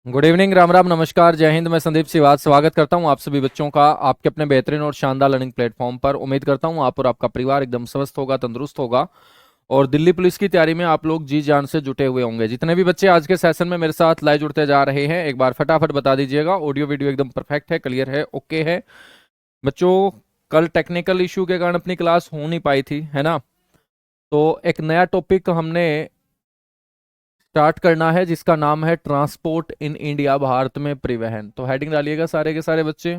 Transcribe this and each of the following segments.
Good evening, Ram Ram, नमस्कार, जय हिंद। मैं संदीप सिवाज स्वागत करता हूं आप सभी बच्चों का आपके अपने बेहतरीन और शानदार लर्निंग प्लेटफॉर्म पर। उम्मीद करता हूं आप और आपका परिवार एकदम स्वस्थ होगा, तंदुरुस्त होगा और दिल्ली पुलिस की तैयारी में आप लोग जी जान से जुटे हुए होंगे। जितने भी बच्चे आज के सेशन में मेरे साथ लाइव जुड़ते जा रहे हैं, एक बार फटाफट बता दीजिएगा ऑडियो वीडियो एकदम परफेक्ट है, क्लियर है, ओके है। बच्चों, कल टेक्निकल इश्यू के कारण अपनी क्लास हो नहीं पाई थी, है ना। तो एक नया टॉपिक हमने स्टार्ट करना है जिसका नाम है ट्रांसपोर्ट इन इंडिया, भारत में परिवहन। तो हेडिंग डालिएगा सारे के सारे बच्चे।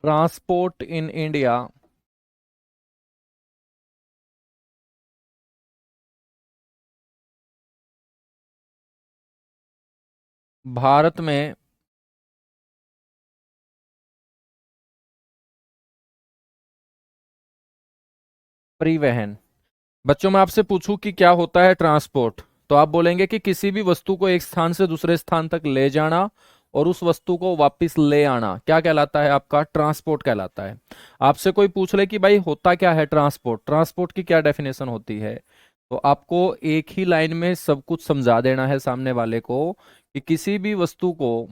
ट्रांसपोर्ट इन इंडिया, भारत में परिवहन। बच्चों, मैं आपसे पूछूं कि क्या होता है ट्रांसपोर्ट, तो आप बोलेंगे कि किसी भी वस्तु को एक स्थान से दूसरे स्थान तक ले जाना और उस वस्तु को वापस ले आना क्या कहलाता है? आपका ट्रांसपोर्ट कहलाता है। आपसे कोई पूछ ले कि भाई होता क्या है ट्रांसपोर्ट, ट्रांसपोर्ट की क्या डेफिनेशन होती है, तो आपको एक ही लाइन में सब कुछ समझा देना है सामने वाले को कि किसी भी वस्तु को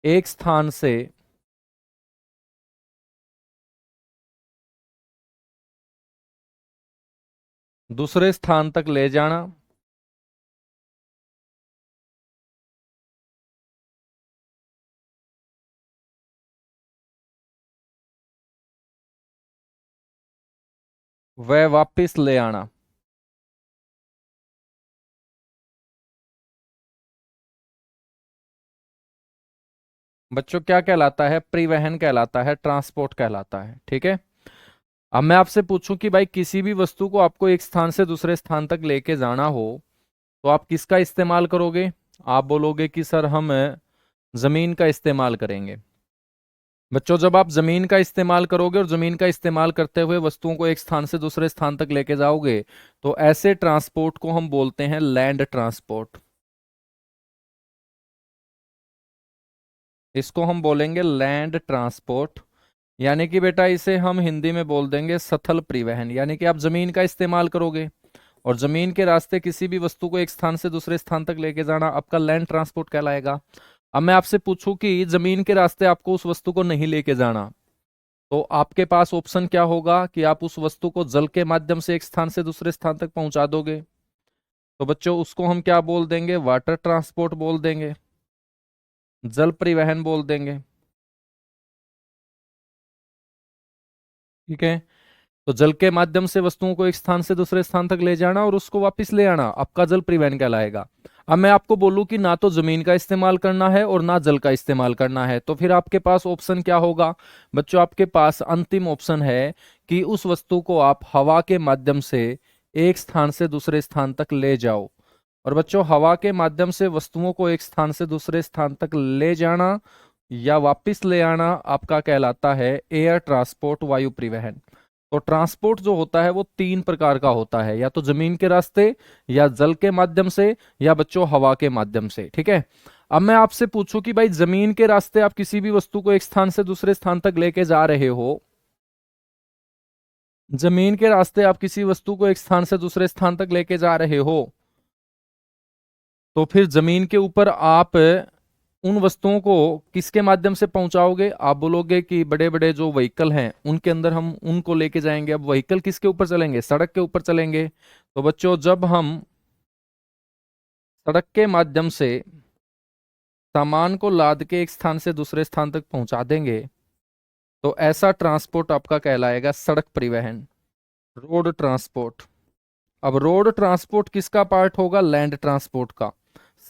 एक स्थान से दूसरे स्थान तक ले जाना, वह वापस ले आना। बच्चों, क्या कहलाता है? परिवहन कहलाता है, ट्रांसपोर्ट कहलाता है, ठीक है। अब मैं आपसे पूछूं कि भाई किसी भी वस्तु को आपको एक स्थान से दूसरे स्थान तक लेके जाना हो तो आप किसका इस्तेमाल करोगे? आप बोलोगे कि सर हम जमीन का इस्तेमाल करेंगे। बच्चों, जब आप जमीन का इस्तेमाल करोगे और जमीन का इस्तेमाल करते हुए वस्तुओं को एक स्थान से दूसरे स्थान तक लेके जाओगे तो ऐसे ट्रांसपोर्ट को हम बोलते हैं लैंड ट्रांसपोर्ट। इसको हम बोलेंगे लैंड ट्रांसपोर्ट, यानी कि बेटा इसे हम हिंदी में बोल देंगे सथल परिवहन। यानी कि आप जमीन का इस्तेमाल करोगे और जमीन के रास्ते किसी भी वस्तु को एक स्थान से दूसरे स्थान तक लेके जाना आपका लैंड ट्रांसपोर्ट कहलाएगा। अब मैं आपसे पूछूं कि जमीन के रास्ते आपको उस वस्तु को नहीं लेके जाना, तो आपके पास ऑप्शन क्या होगा कि आप उस वस्तु को जल के माध्यम से एक स्थान से दूसरे स्थान तक पहुंचा दोगे। तो बच्चों, उसको हम क्या बोल देंगे? वाटर ट्रांसपोर्ट बोल देंगे, जल परिवहन बोल देंगे, ठीक है। तो जल के माध्यम से वस्तुओं को एक स्थान से दूसरे स्थान तक ले जाना और उसको वापस ले आना आपका जल परिवहन कहलाएगा। अब मैं आपको बोलूं कि ना तो जमीन का इस्तेमाल करना है और ना जल का इस्तेमाल करना है, तो फिर आपके पास ऑप्शन क्या होगा? बच्चों, आपके पास अंतिम ऑप्शन है कि उस वस्तु को आप हवा के माध्यम से एक स्थान से दूसरे स्थान तक ले जाओ। और बच्चों, हवा के माध्यम से वस्तुओं को एक स्थान से दूसरे स्थान तक ले जाना या वापस ले आना आपका कहलाता है एयर ट्रांसपोर्ट, वायु परिवहन। तो ट्रांसपोर्ट जो होता है वो तीन प्रकार का होता है, या तो जमीन के रास्ते, या जल के माध्यम से, या बच्चों हवा के माध्यम से, ठीक है। अब मैं आपसे पूछूं कि भाई जमीन के रास्ते आप किसी भी वस्तु को एक स्थान से दूसरे स्थान तक लेके जा रहे हो, जमीन के रास्ते आप किसी वस्तु को एक स्थान से दूसरे स्थान तक लेके जा रहे हो, तो फिर जमीन के ऊपर आप उन वस्तुओं को किसके माध्यम से पहुंचाओगे? आप बोलोगे कि बड़े बड़े जो व्हीकल हैं उनके अंदर हम उनको लेके जाएंगे। अब व्हीकल किसके ऊपर चलेंगे? सड़क के ऊपर चलेंगे। तो बच्चों, जब हम सड़क के माध्यम से सामान को लाद के एक स्थान से दूसरे स्थान तक पहुंचा देंगे तो ऐसा ट्रांसपोर्ट आपका कहलाएगा सड़क परिवहन, रोड ट्रांसपोर्ट। अब रोड ट्रांसपोर्ट किसका पार्ट होगा? लैंड ट्रांसपोर्ट का।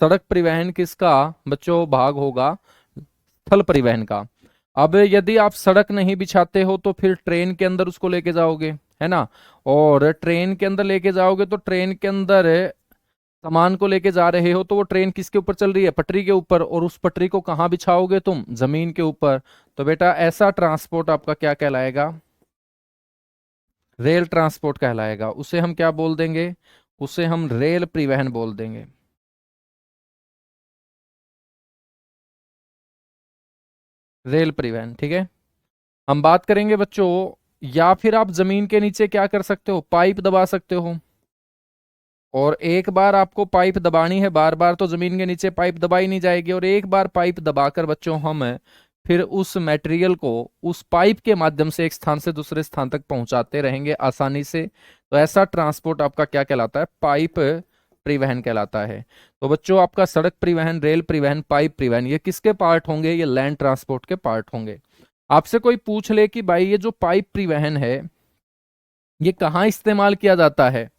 सड़क परिवहन किसका बच्चों भाग होगा? स्थल परिवहन का। अब यदि आप सड़क नहीं बिछाते हो तो फिर ट्रेन के अंदर उसको लेके जाओगे, है ना। और ट्रेन के अंदर लेके जाओगे तो ट्रेन के अंदर सामान को लेके जा रहे हो तो वो ट्रेन किसके ऊपर चल रही है? पटरी के ऊपर। और उस पटरी को कहाँ बिछाओगे तुम? जमीन के ऊपर। तो बेटा ऐसा ट्रांसपोर्ट आपका क्या कहलाएगा? रेल ट्रांसपोर्ट कहलाएगा। उसे हम क्या बोल देंगे? उसे हम रेल परिवहन बोल देंगे। रेल परिवहन, ठीक है। हम बात करेंगे बच्चों, या फिर आप जमीन के नीचे क्या कर सकते हो, पाइप दबा सकते हो। और एक बार आपको पाइप दबानी है, बार बार तो जमीन के नीचे पाइप दबाई नहीं जाएगी। और एक बार पाइप दबाकर बच्चों हम फिर उस मटेरियल को उस पाइप के माध्यम से एक स्थान से दूसरे स्थान तक पहुंचाते रहेंगे आसानी से। तो ऐसा ट्रांसपोर्ट आपका क्या कहलाता है? पाइप परिवहन कहलाता है। तो बच्चों आपका सड़क परिवहन, रेल परिवहन, पाइप परिवहन, ये किसके पार्ट होंगे? ये लैंड ट्रांसपोर्ट के पार्ट होंगे। आपसे कोई पूछ ले कि भाई ये जो पाइप परिवहन है ये कहाँ इस्तेमाल किया जाता है,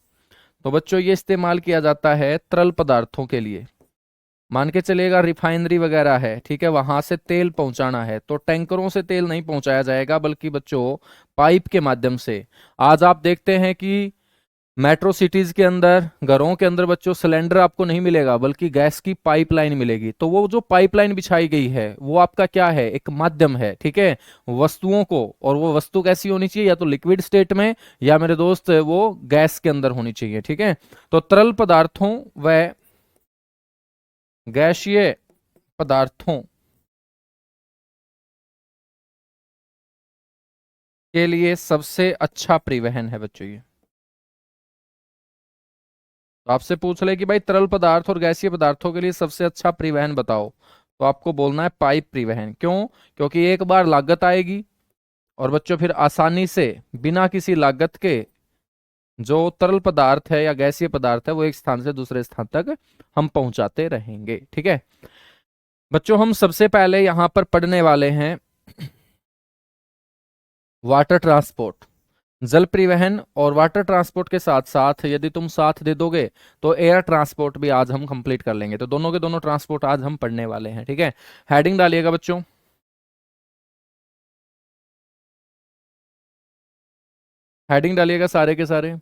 तो बच्चों ये इस्तेमाल किया जाता है तरल पदार्थों के लिए। मान के चलिएगा रिफाइनरी वगैरह है, ठीक है, वहां से तेल पहुंचाना है तो टैंकरों से तेल नहीं पहुंचाया जाएगा, बल्कि बच्चों पाइप के माध्यम से। आज आप देखते हैं कि मेट्रो सिटीज के अंदर, घरों के अंदर बच्चों सिलेंडर आपको नहीं मिलेगा, बल्कि गैस की पाइपलाइन मिलेगी। तो वो जो पाइपलाइन बिछाई गई है वो आपका क्या है? एक माध्यम है, ठीक है, वस्तुओं को। और वो वस्तु कैसी होनी चाहिए? या तो लिक्विड स्टेट में, या मेरे दोस्त वो गैस के अंदर होनी चाहिए, ठीक है। तो तरल पदार्थों व गैसीय पदार्थों के लिए सबसे अच्छा परिवहन है बच्चों ये। तो आपसे पूछ ले कि भाई तरल पदार्थ और गैसीय पदार्थों के लिए सबसे अच्छा परिवहन बताओ, तो आपको बोलना है पाइप परिवहन। क्यों? क्योंकि एक बार लागत आएगी, और बच्चों फिर आसानी से बिना किसी लागत के जो तरल पदार्थ है या गैसीय पदार्थ है वो एक स्थान से दूसरे स्थान तक हम पहुंचाते रहेंगे, ठीक है। बच्चों हम सबसे पहले यहां पर पढ़ने वाले हैं वाटर ट्रांसपोर्ट, जल परिवहन। और वाटर ट्रांसपोर्ट के साथ साथ यदि तुम साथ दे दोगे तो एयर ट्रांसपोर्ट भी आज हम कंप्लीट कर लेंगे। तो दोनों के दोनों ट्रांसपोर्ट आज हम पढ़ने वाले हैं, ठीक है। हेडिंग डालिएगा बच्चों। हेडिंग डालिएगा सारे के सारे।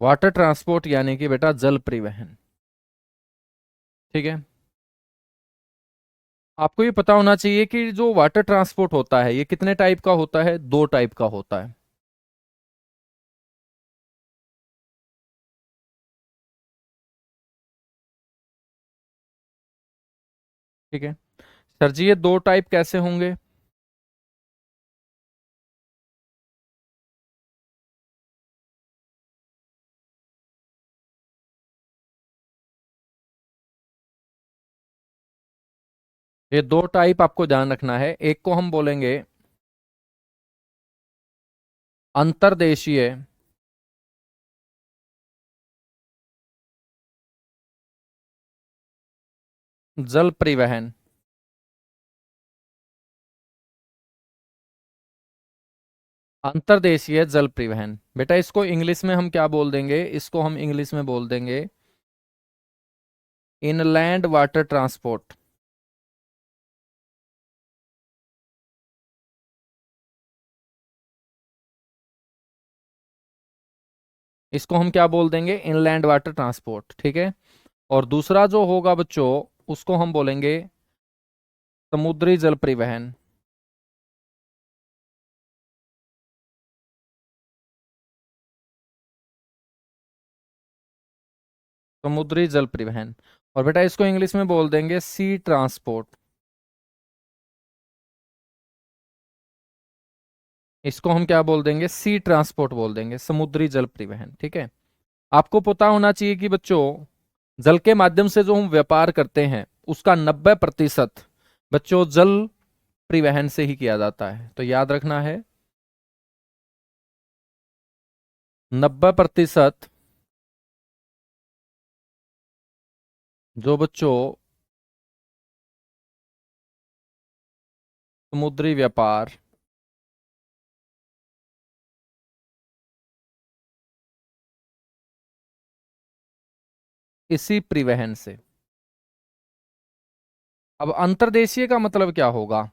वाटर ट्रांसपोर्ट यानी कि बेटा जल परिवहन, ठीक है। आपको ये पता होना चाहिए कि जो वाटर ट्रांसपोर्ट होता है ये कितने टाइप का होता है? दो टाइप का होता है, ठीक है। सर जी ये दो टाइप कैसे होंगे? ये दो टाइप आपको ध्यान रखना है। एक को हम बोलेंगे अंतर्देशीय जल परिवहन। अंतर्देशीय जल परिवहन, बेटा इसको इंग्लिश में हम क्या बोल देंगे? इसको हम इंग्लिश में बोल देंगे इनलैंड वाटर ट्रांसपोर्ट। इसको हम क्या बोल देंगे? इनलैंड वाटर ट्रांसपोर्ट, ठीक है। और दूसरा जो होगा बच्चों उसको हम बोलेंगे समुद्री जल परिवहन। समुद्री जल परिवहन। और बेटा इसको इंग्लिश में बोल देंगे सी ट्रांसपोर्ट। इसको हम क्या बोल देंगे? सी ट्रांसपोर्ट बोल देंगे, समुद्री जल परिवहन, ठीक है। आपको पता होना चाहिए कि बच्चों जल के माध्यम से जो हम व्यापार करते हैं उसका 90% बच्चों जल परिवहन से ही किया जाता है। तो याद रखना है 90% जो बच्चों समुद्री व्यापार इसी परिवहन से अब अंतर्देशीय का मतलब क्या होगा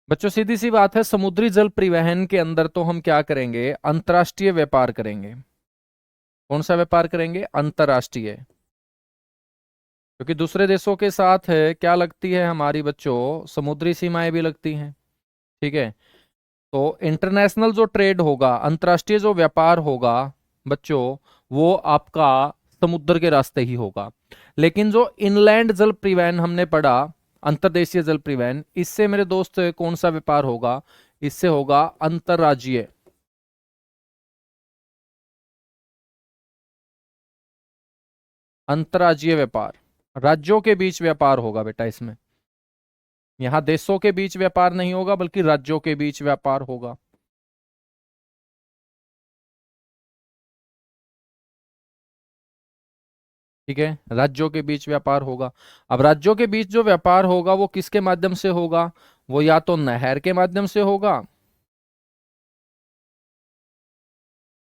बच्चों? सीधी सी बात है, समुद्री जल परिवहन के अंदर तो हम क्या करेंगे, अंतर्राष्ट्रीय व्यापार करेंगे। कौन सा व्यापार करेंगे? अंतर्राष्ट्रीय। क्योंकि दूसरे देशों के साथ है क्या लगती है हमारी बच्चों, समुद्री सीमाएं भी लगती हैं। ठीक है, तो इंटरनेशनल जो ट्रेड होगा, अंतर्राष्ट्रीय जो व्यापार होगा बच्चों, वो आपका समुद्र के रास्ते ही होगा। लेकिन जो इनलैंड जल परिवहन हमने पढ़ा, अंतर्देशीय जल परिवहन, इससे मेरे दोस्त कौन सा व्यापार होगा? इससे होगा अंतर्राज्यीय। अंतर्राज्यीय व्यापार, राज्यों के बीच व्यापार होगा बेटा इसमें। यहां देशों के बीच व्यापार नहीं होगा, बल्कि राज्यों के बीच व्यापार होगा। ठीक है, राज्यों के बीच व्यापार होगा। अब राज्यों के बीच जो व्यापार होगा वो किसके माध्यम से होगा? वो या तो नहर के माध्यम से होगा,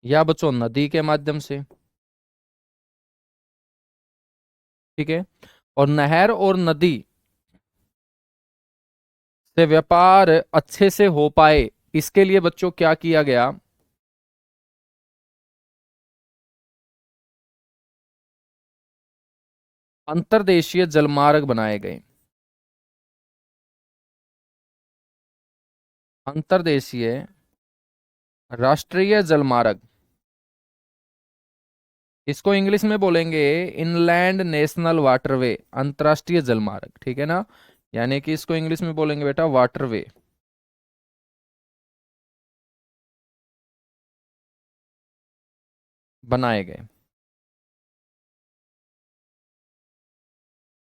या बच्चों नदी के माध्यम से। ठीक है, और नहर और नदी से व्यापार अच्छे से हो पाए, इसके लिए बच्चों क्या किया गया? अंतर्देशीय जलमार्ग बनाए गए। अंतर्देशीय राष्ट्रीय जलमार्ग, इसको इंग्लिश में बोलेंगे इनलैंड नेशनल वाटरवे, अंतर्राष्ट्रीय जलमार्ग। ठीक है ना, यानी कि इसको इंग्लिश में बोलेंगे बेटा वाटरवे, बनाए गए।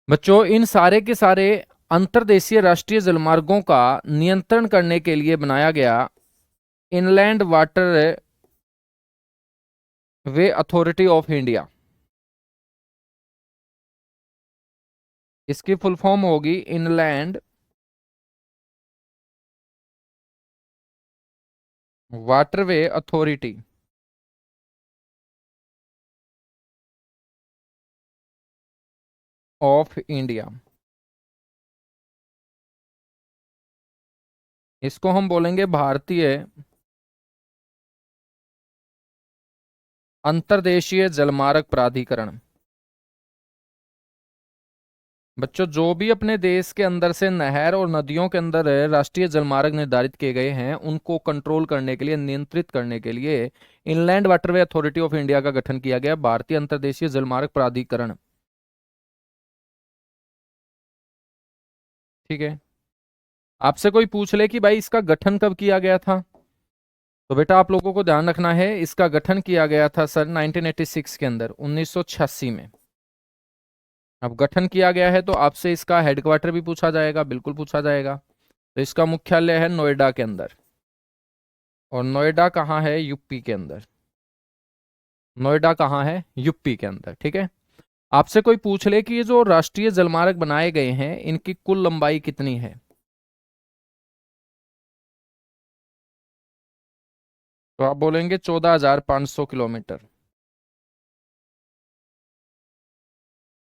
बच्चों इन सारे के सारे अंतर्देशीय राष्ट्रीय जलमार्गों का नियंत्रण करने के लिए बनाया गया inland water way authority of India. इसकी फुल फॉर्म होगी inland waterway authority of India. इसको हम बोलेंगे भारतीय अंतर्देशीय जलमार्ग प्राधिकरण। बच्चों जो भी अपने देश के अंदर से नहर और नदियों के अंदर राष्ट्रीय जलमार्ग निर्धारित किए गए हैं, उनको कंट्रोल करने के लिए, नियंत्रित करने के लिए inland waterway authority of India का गठन किया गया, भारतीय अंतर्देशीय जलमार्ग प्राधिकरण। ठीक है, आपसे कोई पूछ ले कि भाई इसका गठन कब किया गया था, तो बेटा आप लोगों को ध्यान रखना है, इसका गठन किया गया था सर 1986 के अंदर, 1986 में। अब गठन किया गया है तो आपसे इसका हेडक्वार्टर भी पूछा जाएगा, बिल्कुल पूछा जाएगा। तो इसका मुख्यालय है नोएडा के अंदर, और नोएडा कहाँ है? यूपी के अंदर। नोएडा कहाँ है? यूपी के अंदर। ठीक है, आपसे कोई पूछ ले कि ये जो राष्ट्रीय जलमार्ग बनाए गए हैं, इनकी कुल लंबाई कितनी है, तो आप बोलेंगे 14,500 किलोमीटर।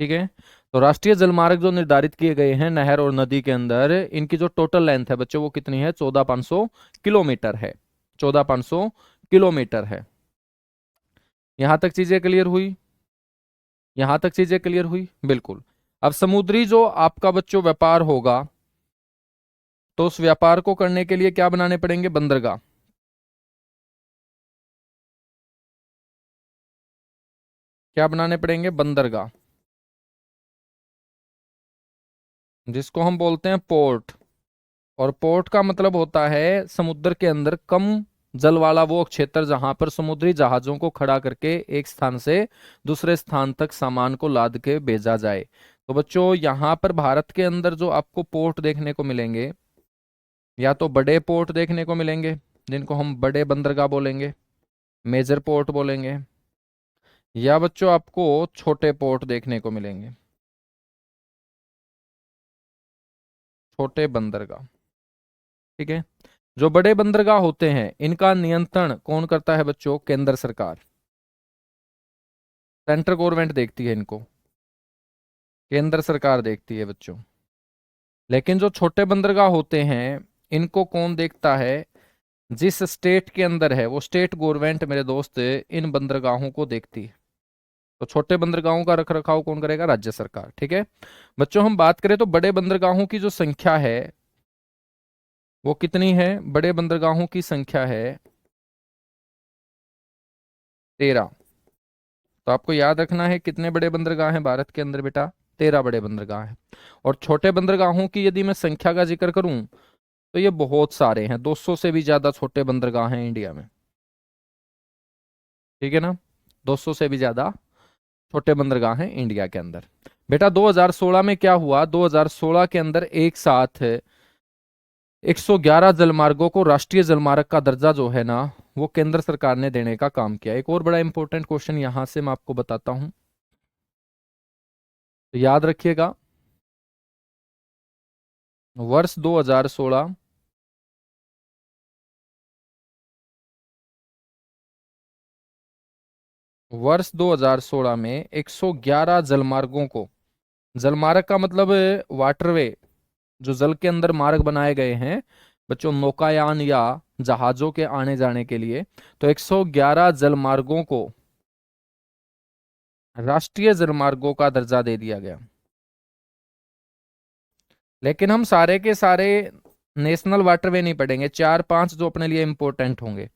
ठीक है, तो राष्ट्रीय जलमार्ग जो निर्धारित किए गए हैं नहर और नदी के अंदर, इनकी जो टोटल लेंथ है बच्चों वो कितनी है? 14,500 किलोमीटर है। 14,500 किलोमीटर है। यहां तक चीजें क्लियर हुई? यहां तक चीजें क्लियर हुई, बिल्कुल। अब समुद्री जो आपका बच्चों व्यापार होगा, तो उस व्यापार को करने के लिए क्या बनाने पड़ेंगे? बंदरगाह। क्या बनाने पड़ेंगे? बंदरगाह, जिसको हम बोलते हैं पोर्ट। और पोर्ट का मतलब होता है समुद्र के अंदर कम जल वाला वो क्षेत्र जहां पर समुद्री जहाजों को खड़ा करके एक स्थान से दूसरे स्थान तक सामान को लाद के भेजा जाए। तो बच्चों यहां पर भारत के अंदर जो आपको पोर्ट देखने को मिलेंगे, या तो बड़े पोर्ट देखने को मिलेंगे जिनको हम बड़े बंदरगाह बोलेंगे, मेजर पोर्ट बोलेंगे, या बच्चों आपको छोटे पोर्ट देखने को मिलेंगे, छोटे बंदरगाह। ठीक है, जो बड़े बंदरगाह होते हैं इनका नियंत्रण कौन करता है बच्चों? केंद्र सरकार, सेंट्रल गवर्नमेंट देखती है इनको, केंद्र सरकार देखती है बच्चों। लेकिन जो छोटे बंदरगाह होते हैं इनको कौन देखता है? जिस स्टेट के अंदर है वो स्टेट गवर्नमेंट मेरे दोस्त इन बंदरगाहों को देखती है। तो छोटे बंदरगाहों का रख रखाव कौन करेगा? राज्य सरकार। ठीक है बच्चों, हम बात करें तो बड़े बंदरगाहों की जो संख्या है वो कितनी है? बड़े बंदरगाहों की संख्या है 13। तो आपको याद रखना है कितने बड़े बंदरगाह हैं भारत के अंदर बेटा? 13 बड़े बंदरगाह हैं। और छोटे बंदरगाहों की यदि मैं संख्या का जिक्र करूं तो ये बहुत सारे हैं, 200 से भी ज्यादा छोटे बंदरगाह हैं इंडिया में। ठीक है ना, 200 से भी ज्यादा छोटे बंदरगाह हैं इंडिया के अंदर। बेटा 2016 में क्या हुआ? 2016 के अंदर एक साथ 111 जलमार्गों को राष्ट्रीय जलमार्ग का दर्जा जो है ना वो केंद्र सरकार ने देने का काम किया। एक और बड़ा इंपॉर्टेंट क्वेश्चन यहां से मैं आपको बताता हूं, तो याद रखिएगा। वर्ष 2016 वर्ष 2016 में 111 जलमार्गों को, जलमार्ग का मतलब वाटरवे, जो जल के अंदर मार्ग बनाए गए हैं बच्चों, नौकायान या जहाजों के आने जाने के लिए, तो 111 जलमार्गों को राष्ट्रीय जलमार्गों का दर्जा दे दिया गया। लेकिन हम सारे के सारे नेशनल वाटरवे नहीं पढ़ेंगे, 4-5 जो अपने लिए इंपॉर्टेंट होंगे।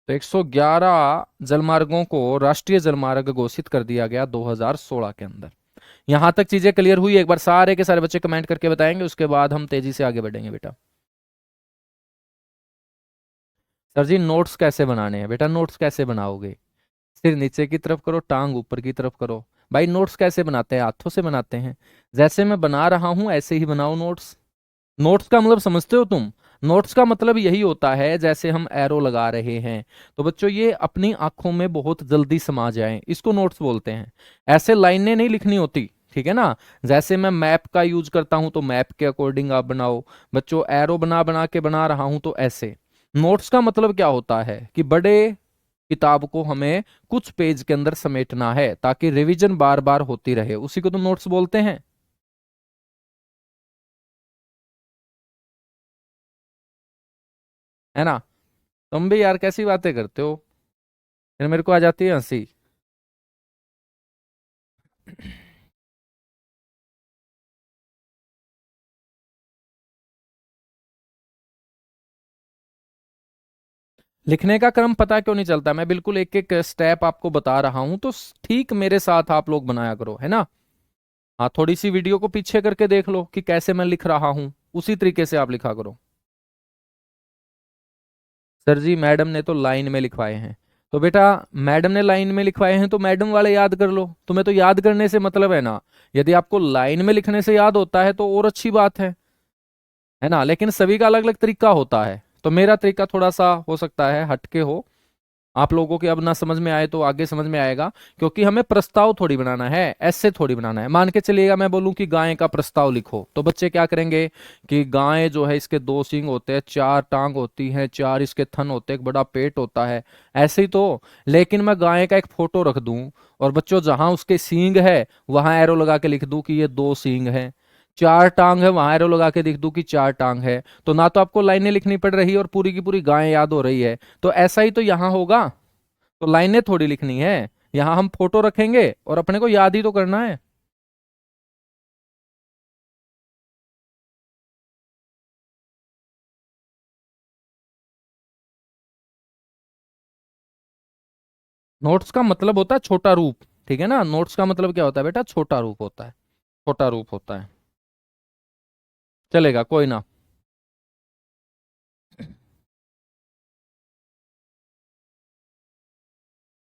तो 111 जलमार्गों को राष्ट्रीय जलमार्ग घोषित कर दिया गया 2016 के अंदर। यहां तक चीजें क्लियर हुई? एक बार सारे के सारे बच्चे कमेंट करके बताएंगे, उसके बाद हम तेजी से आगे बढ़ेंगे बेटा। सर जी नोट्स कैसे बनाने हैं? बेटा नोट्स कैसे बनाओगे? सिर नीचे की तरफ करो, टांग ऊपर की तरफ करो। भाई नोट्स कैसे बनाते हैं? हाथों से बनाते हैं। जैसे मैं बना रहा हूं ऐसे ही बनाओ नोट्स। नोट्स का मतलब समझते हो तुम? नोट्स का मतलब यही होता है जैसे हम एरो लगा रहे हैं तो बच्चों ये अपनी आंखों में बहुत जल्दी समा जाए, इसको नोट्स बोलते हैं। ऐसे लाइनें नहीं लिखनी होती, ठीक है ना। जैसे मैं मैप का यूज करता हूं तो मैप के अकॉर्डिंग आप बनाओ बच्चों, एरो बना बना के बना रहा हूं तो ऐसे। नोट्स का मतलब क्या होता है कि बड़े किताब को हमें कुछ पेज के अंदर समेटना है ताकि रिवीजन बार बार होती रहे, उसी को तो नोट्स बोलते हैं, है ना। तुम भी यार कैसी बातें करते हो, फिर मेरे को आ जाती है हंसी। लिखने का क्रम पता क्यों नहीं चलता? मैं बिल्कुल एक एक स्टेप आपको बता रहा हूं तो ठीक मेरे साथ आप लोग बनाया करो, है ना। हाँ थोड़ी सी वीडियो को पीछे करके देख लो कि कैसे मैं लिख रहा हूं, उसी तरीके से आप लिखा करो। सर जी मैडम ने तो लाइन में लिखवाए हैं। तो बेटा मैडम ने लाइन में लिखवाए हैं तो मैडम वाले याद कर लो, तुम्हें तो याद करने से मतलब है ना। यदि आपको लाइन में लिखने से याद होता है तो और अच्छी बात है ना। लेकिन सभी का अलग अलग तरीका होता है, तो मेरा तरीका थोड़ा सा हो सकता है हटके हो। आप लोगों के अब ना समझ में आए तो आगे समझ में आएगा, क्योंकि हमें प्रस्ताव थोड़ी बनाना है, ऐसे थोड़ी बनाना है। मान के चलिएगा मैं बोलूं कि गाय का प्रस्ताव लिखो तो बच्चे क्या करेंगे कि गाय जो है इसके 2 सींग होते हैं, 4 टांग होती हैं, 4 इसके थन होते हैं, एक बड़ा पेट होता है, ऐसे ही तो। लेकिन मैं गाय का एक फोटो रख दूं और बच्चों जहां उसके सींग है वहां एरो लगा के लिख दूं कि ये 2 सींग है, 4 टांग है वहां एरो लगा के लिख दूं कि 4 टांग है, तो ना तो आपको लाइनें लिखनी पड़ रही है और पूरी की पूरी गाय याद हो रही है। तो ऐसा ही तो यहां होगा, तो लाइनें थोड़ी लिखनी है, यहां हम फोटो रखेंगे और अपने को याद ही तो करना है। नोट्स का मतलब होता है छोटा रूप, ठीक है ना। नोट्स का मतलब क्या होता है बेटा? छोटा रूप होता है, छोटा रूप होता है। चलेगा कोई ना।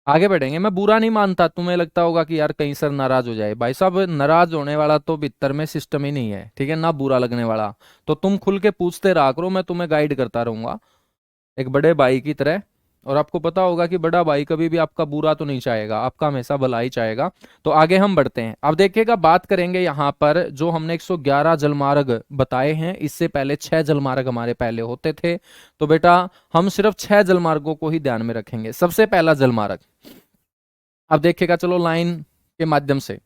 आगे बढ़ेंगे। मैं बुरा नहीं मानता, तुम्हें लगता होगा कि यार कहीं सर नाराज हो जाए, भाई साहब नाराज होने वाला तो भीतर में सिस्टम ही नहीं है, ठीक है ना, बुरा लगने वाला। तो तुम खुल के पूछते रहा करो, मैं तुम्हें गाइड करता रहूंगा एक बड़े भाई की तरह। और आपको पता होगा कि बड़ा भाई कभी भी आपका बुरा तो नहीं चाहेगा, आपका हमेशा भला ही चाहेगा। तो आगे हम बढ़ते हैं। अब देखिएगा बात करेंगे यहाँ पर जो हमने 111 जलमार्ग बताए हैं, इससे पहले 6 जलमार्ग हमारे पहले होते थे। तो बेटा हम सिर्फ 6 जलमार्गों को ही ध्यान में रखेंगे। सबसे पहला जलमार्ग, अब देखिएगा, चलो लाइन के माध्यम से।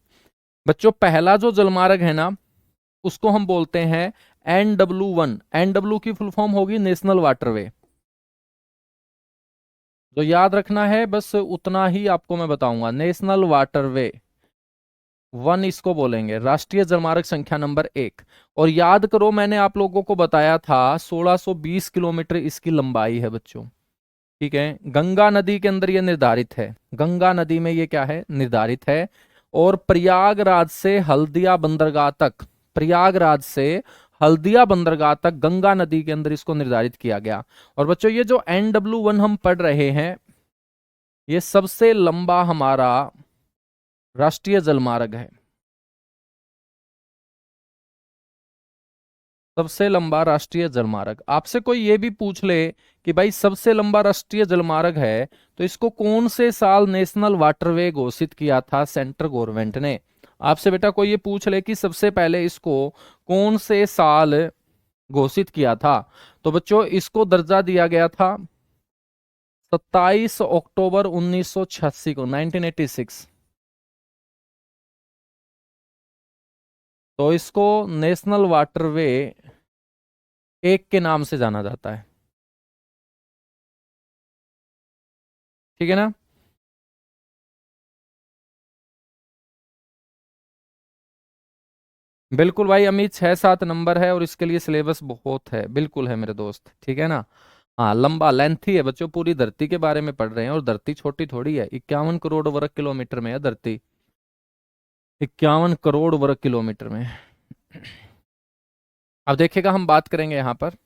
बच्चों पहला जो जलमार्ग है ना, उसको हम बोलते हैं NW1। NW की फुल फॉर्म होगी नेशनल वाटरवे। तो याद रखना है, बस उतना ही आपको मैं बताऊंगा। नेशनल वाटरवे 1 इसको बोलेंगे, राष्ट्रीय जलमार्ग संख्या नंबर 1। और याद करो, मैंने आप लोगों को बताया था 1620 किलोमीटर इसकी लंबाई है बच्चों। ठीक है, गंगा नदी के अंदर ये निर्धारित है, गंगा नदी में ये क्या है, निर्धारित है। और प्रयागराज से हल्दिया बंदरगाह तक, प्रयागराज से हल्दिया बंदरगाह तक गंगा नदी के अंदर इसको निर्धारित किया गया। और बच्चों ये जो NW1 हम पढ़ रहे हैं, ये सबसे लंबा हमारा राष्ट्रीय जलमार्ग है, सबसे लंबा राष्ट्रीय जलमार्ग। आपसे कोई ये भी पूछ ले कि भाई सबसे लंबा राष्ट्रीय जलमार्ग है, तो इसको कौन से साल नेशनल वाटरवे घोषित किया था सेंट्रल गवर्नमेंट ने। आपसे बेटा कोई ये पूछ ले कि सबसे पहले इसको कौन से साल घोषित किया था, तो बच्चों इसको दर्जा दिया गया था 27 अक्टूबर 1986 को, 1986। तो इसको नेशनल वाटरवे 1 के नाम से जाना जाता है। ठीक है ना। बिल्कुल भाई अमित, 6-7 नंबर है और इसके लिए सिलेबस बहुत है, बिल्कुल है मेरे दोस्त, ठीक है ना। हाँ लंबा लेंथी है बच्चों, पूरी धरती के बारे में पढ़ रहे हैं, और धरती छोटी थोड़ी है, 51 करोड़ वर्ग किलोमीटर में है धरती, 51 करोड़ वर्ग किलोमीटर में। अब देखिएगा, हम बात करेंगे यहां पर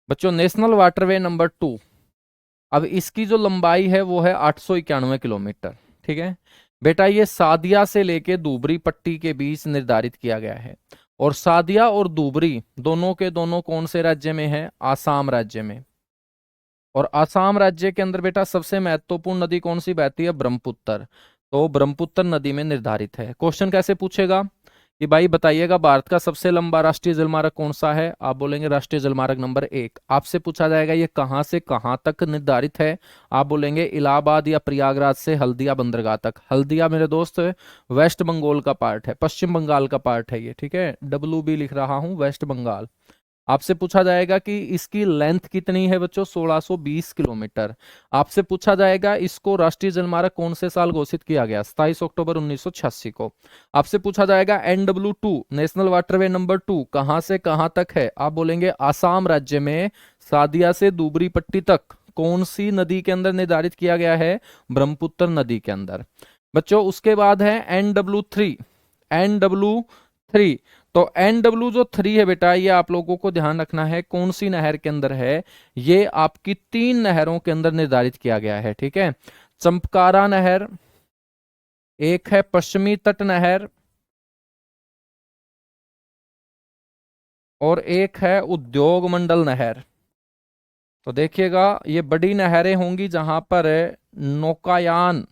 बच्चों नेशनल वाटरवे नंबर 2। अब इसकी जो लंबाई है वो है 891 किलोमीटर। ठीक है बेटा, ये सादिया से लेके धुबरी पट्टी के बीच निर्धारित किया गया है। और सादिया और धुबरी दोनों के दोनों कौन से राज्य में है, आसाम राज्य में। और आसाम राज्य के अंदर बेटा सबसे महत्वपूर्ण नदी कौन सी बहती है, ब्रह्मपुत्र। तो ब्रह्मपुत्र नदी में निर्धारित है। क्वेश्चन कैसे पूछेगा कि भाई बताइएगा भारत का सबसे लंबा राष्ट्रीय जलमार्ग कौन सा है, आप बोलेंगे राष्ट्रीय जलमार्ग नंबर 1। आपसे पूछा जाएगा ये कहां से कहां तक निर्धारित है, आप बोलेंगे इलाहाबाद या प्रयागराज से हल्दिया बंदरगाह तक। हल्दिया मेरे दोस्त वेस्ट बंगाल का पार्ट है, पश्चिम बंगाल का पार्ट है ये, ठीक है, WB लिख रहा हूं, वेस्ट बंगाल। आपसे पूछा जाएगा कि इसकी लेंथ कितनी है बच्चों, 1620 किलोमीटर। आपसे पूछा जाएगा इसको राष्ट्रीय जलमार्ग कौन से साल घोषित किया गया, 27 अक्टूबर 1986 को। आपसे पूछा जाएगा NW2 नेशनल वाटरवे नंबर 2 कहां से कहां तक है, आप बोलेंगे आसाम राज्य में सादिया से धुबरी पट्टी तक। कौन सी नदी के अंदर निर्धारित किया गया है, ब्रह्मपुत्र नदी के अंदर। बच्चों उसके बाद है NW3। NW3, तो NW जो 3 है बेटा, ये आप लोगों को ध्यान रखना है कौन सी नहर के अंदर है, ये आपकी 3 नहरों के अंदर निर्धारित किया गया है। ठीक है, चंपकारा नहर, एक है पश्चिमी तट नहर, और एक है उद्योग मंडल नहर। तो देखिएगा ये बड़ी नहरें होंगी जहां पर नौकायान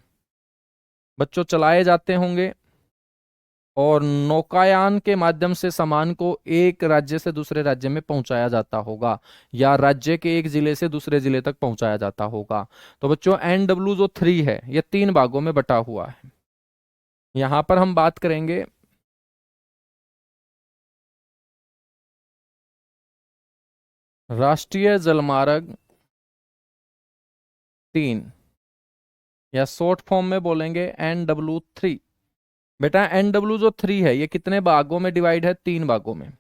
बच्चों चलाए जाते होंगे, और नौकायान के माध्यम से सामान को एक राज्य से दूसरे राज्य में पहुंचाया जाता होगा, या राज्य के एक जिले से दूसरे जिले तक पहुंचाया जाता होगा। तो बच्चों NW जो 3 है ये 3 भागों में बटा हुआ है। यहां पर हम बात करेंगे राष्ट्रीय जलमार्ग 3, या शॉर्ट फॉर्म में बोलेंगे NW3। बेटा NW जो 3 है ये कितने भागों में डिवाइड है, 3 भागों में।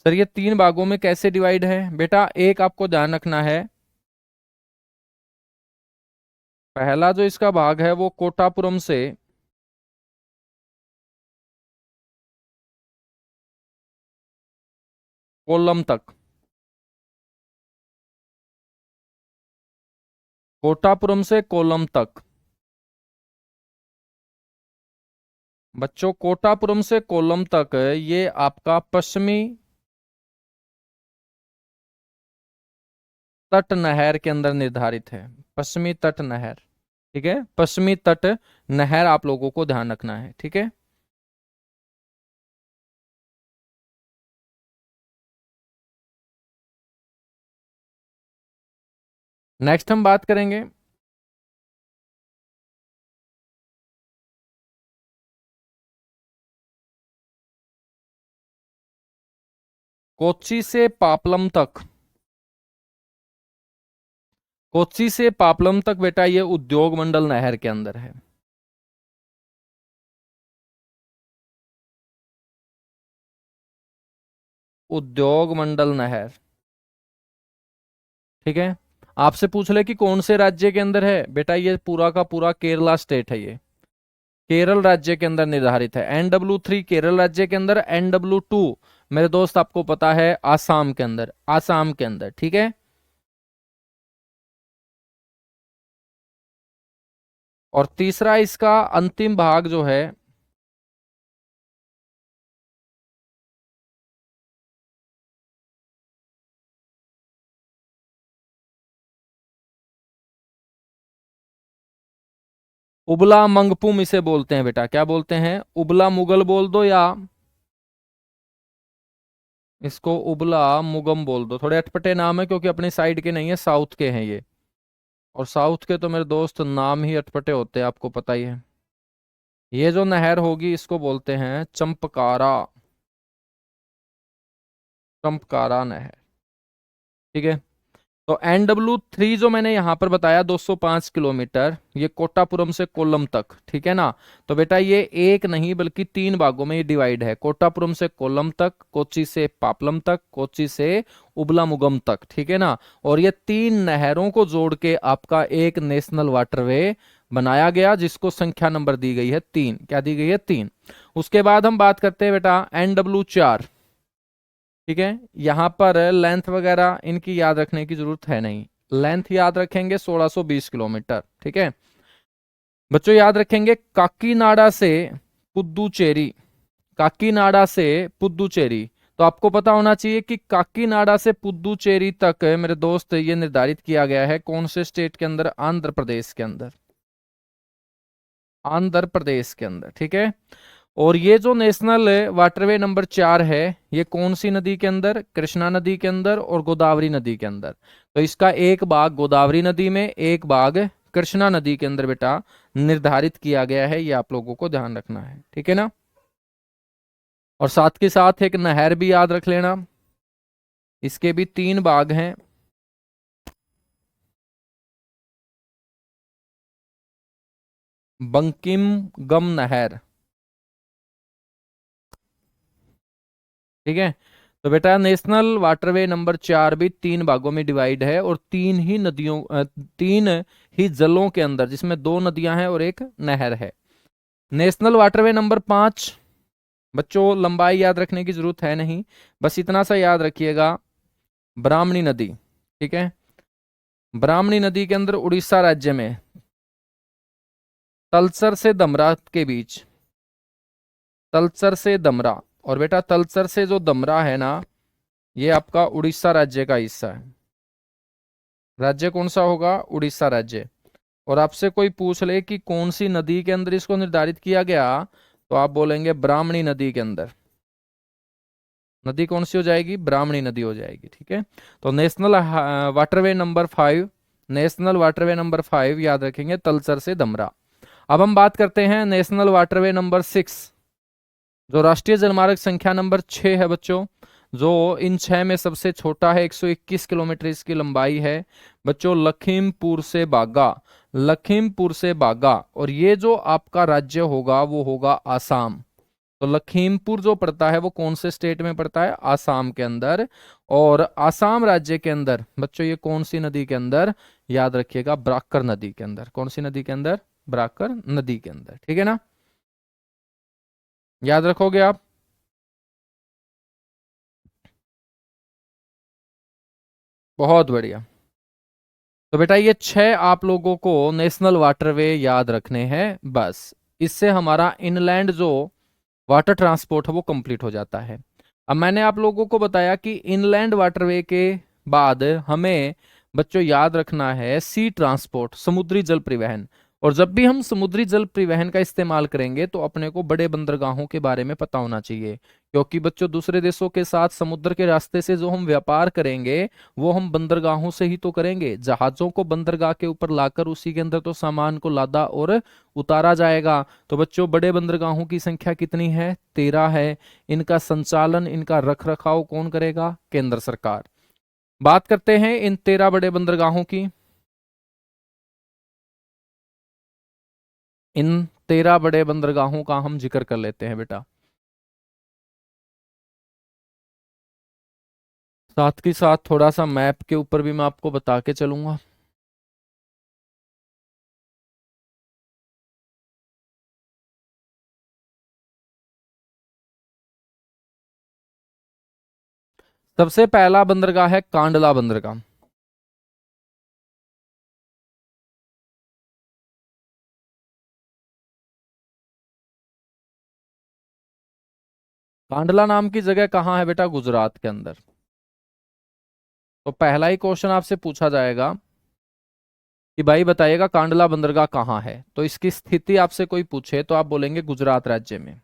सर ये 3 भागों में कैसे डिवाइड है, बेटा एक आपको ध्यान रखना है, पहला जो इसका भाग है वो कोटापुरम से कोल्लम तक, कोटापुरम से कोल्लम तक। बच्चों कोटापुरम से कोल्लम तक ये आपका पश्चिमी तट नहर के अंदर निर्धारित है, पश्चिमी तट नहर। ठीक है, पश्चिमी तट नहर आप लोगों को ध्यान रखना है। ठीक है, नेक्स्ट हम बात करेंगे कोच्चि से पापलम तक। कोच्चि से पापलम तक बेटा ये उद्योग मंडल नहर के अंदर है। उद्योग मंडल नहर। ठीक है, आपसे पूछ ले कि कौन से राज्य के अंदर है, बेटा ये पूरा का पूरा केरला स्टेट है, ये केरल राज्य के अंदर निर्धारित है। NW3 केरल राज्य के अंदर, NW2 मेरे दोस्त आपको पता है आसाम के अंदर, आसाम के अंदर। ठीक है, और तीसरा इसका अंतिम भाग जो है उबला मंगपुम इसे बोलते हैं बेटा, क्या बोलते हैं, उबला मुगल बोल दो या इसको उबला मुगम बोल दो। थोड़े अटपटे नाम है क्योंकि अपनी साइड के नहीं है, साउथ के हैं ये, और साउथ के तो मेरे दोस्त नाम ही अटपटे होते हैं, आपको पता ही है। ये जो नहर होगी इसको बोलते हैं चंपकारा, चंपकारा नहर। ठीक है, तो NW3 जो मैंने यहां पर बताया 205 किलोमीटर, ये कोट्टापुरम से कोल्लम तक। ठीक है ना, तो बेटा ये एक नहीं बल्कि तीन भागों में ये डिवाइड है, कोट्टापुरम से कोल्लम तक, कोच्चि से पापलम तक, कोच्चि से उबलामुगम तक। ठीक है ना, और ये तीन नहरों को जोड़ के आपका एक नेशनल वाटरवे बनाया गया, जिसको संख्या नंबर दी गई है 3। क्या दी गई है, 3। उसके बाद हम बात करते हैं बेटा NW4। ठीक है, यहां पर लेंथ वगैरह इनकी याद रखने की जरूरत है नहीं, लेंथ याद रखेंगे 1620 किलोमीटर। ठीक है बच्चों, याद रखेंगे काकीनाडा से पुदुचेरी, काकीनाडा से पुदुचेरी। तो आपको पता होना चाहिए कि काकीनाडा से पुदुचेरी तक मेरे दोस्त ये निर्धारित किया गया है कौन से स्टेट के अंदर, आंध्र प्रदेश के अंदर, आंध्र प्रदेश के अंदर। ठीक है, और ये जो नेशनल वाटरवे नंबर 4 है, ये कौन सी नदी के अंदर, कृष्णा नदी के अंदर और गोदावरी नदी के अंदर। तो इसका एक भाग गोदावरी नदी में, एक भाग कृष्णा नदी के अंदर बेटा निर्धारित किया गया है, ये आप लोगों को ध्यान रखना है। ठीक है ना, और साथ के साथ एक नहर भी याद रख लेना, इसके भी 3 भाग हैं। बंकिम गम नहर। ठीक है, तो बेटा नेशनल वाटरवे नंबर 4 भी 3 भागों में डिवाइड है, और 3 ही नदियों 3 ही जलों के अंदर, जिसमें 2 नदियां हैं और एक नहर है। नेशनल वाटरवे नंबर 5 बच्चों लंबाई याद रखने की जरूरत है नहीं, बस इतना सा याद रखिएगा, ब्राह्मणी नदी। ठीक है, ब्राह्मणी नदी के अंदर उड़ीसा राज्य में तलचर से दमरा के बीच, तलचर से दमरा, और बेटा तलचर से जो दमरा है ना, ये आपका उड़ीसा राज्य का हिस्सा है। राज्य कौन सा होगा, उड़ीसा राज्य। और आपसे कोई पूछ ले कि कौन सी नदी के अंदर इसको निर्धारित किया गया, तो आप बोलेंगे ब्राह्मणी नदी के अंदर। नदी कौन सी हो जाएगी, ब्राह्मणी नदी हो जाएगी। ठीक है, तो national waterway number 5, national waterway number 5 याद रखेंगे, तलचर से दमरा। अब हम बात करते हैं नेशनल वाटरवे नंबर 6, जो राष्ट्रीय जलमार्ग संख्या नंबर 6 है बच्चों, जो इन 6 में सबसे छोटा है, 121 किलोमीटर इसकी लंबाई है बच्चों, लखीमपुर से बागा, लखीमपुर से बागा। और ये जो आपका राज्य होगा वो होगा आसाम। तो लखीमपुर जो पड़ता है वो कौन से स्टेट में पड़ता है, आसाम के अंदर। और आसाम राज्य के अंदर बच्चों ये कौन सी नदी के अंदर, याद रखिएगा ब्राक्कर नदी के अंदर। कौन सी नदी के अंदर, ब्राक्कर नदी के अंदर। ठीक है ना, याद रखोगे आप। बहुत बढ़िया। तो बेटा ये 6 आप लोगों को नेशनल वाटरवे याद रखने हैं बस, इससे हमारा इनलैंड जो वाटर ट्रांसपोर्ट है वो कंप्लीट हो जाता है। अब मैंने आप लोगों को बताया कि इनलैंड वाटरवे के बाद हमें बच्चों याद रखना है सी ट्रांसपोर्ट, समुद्री जल परिवहन। और जब भी हम समुद्री जल परिवहन का इस्तेमाल करेंगे तो अपने को बड़े बंदरगाहों के बारे में पता होना चाहिए, क्योंकि बच्चों दूसरे देशों के साथ समुद्र के रास्ते से जो हम व्यापार करेंगे वो हम बंदरगाहों से ही तो करेंगे। जहाजों को बंदरगाह के ऊपर लाकर उसी के अंदर तो सामान को लादा और उतारा जाएगा। तो बच्चों बड़े बंदरगाहों की संख्या कितनी है? 13 है। इनका संचालन, इनका रख रखाव कौन करेगा? केंद्र सरकार। बात करते हैं इन 13 बड़े बंदरगाहों की। इन 13 बड़े बंदरगाहों का हम जिक्र कर लेते हैं बेटा। साथ के साथ थोड़ा सा मैप के ऊपर भी मैं आपको बता के चलूंगा। सबसे पहला बंदरगाह है कांडला बंदरगाह। कांडला नाम की जगह कहाँ है बेटा? गुजरात के अंदर। तो पहला ही क्वेश्चन आपसे पूछा जाएगा कि भाई बताइएगा कांडला बंदरगाह कहाँ है। तो इसकी स्थिति आपसे कोई पूछे तो आप बोलेंगे गुजरात राज्य में।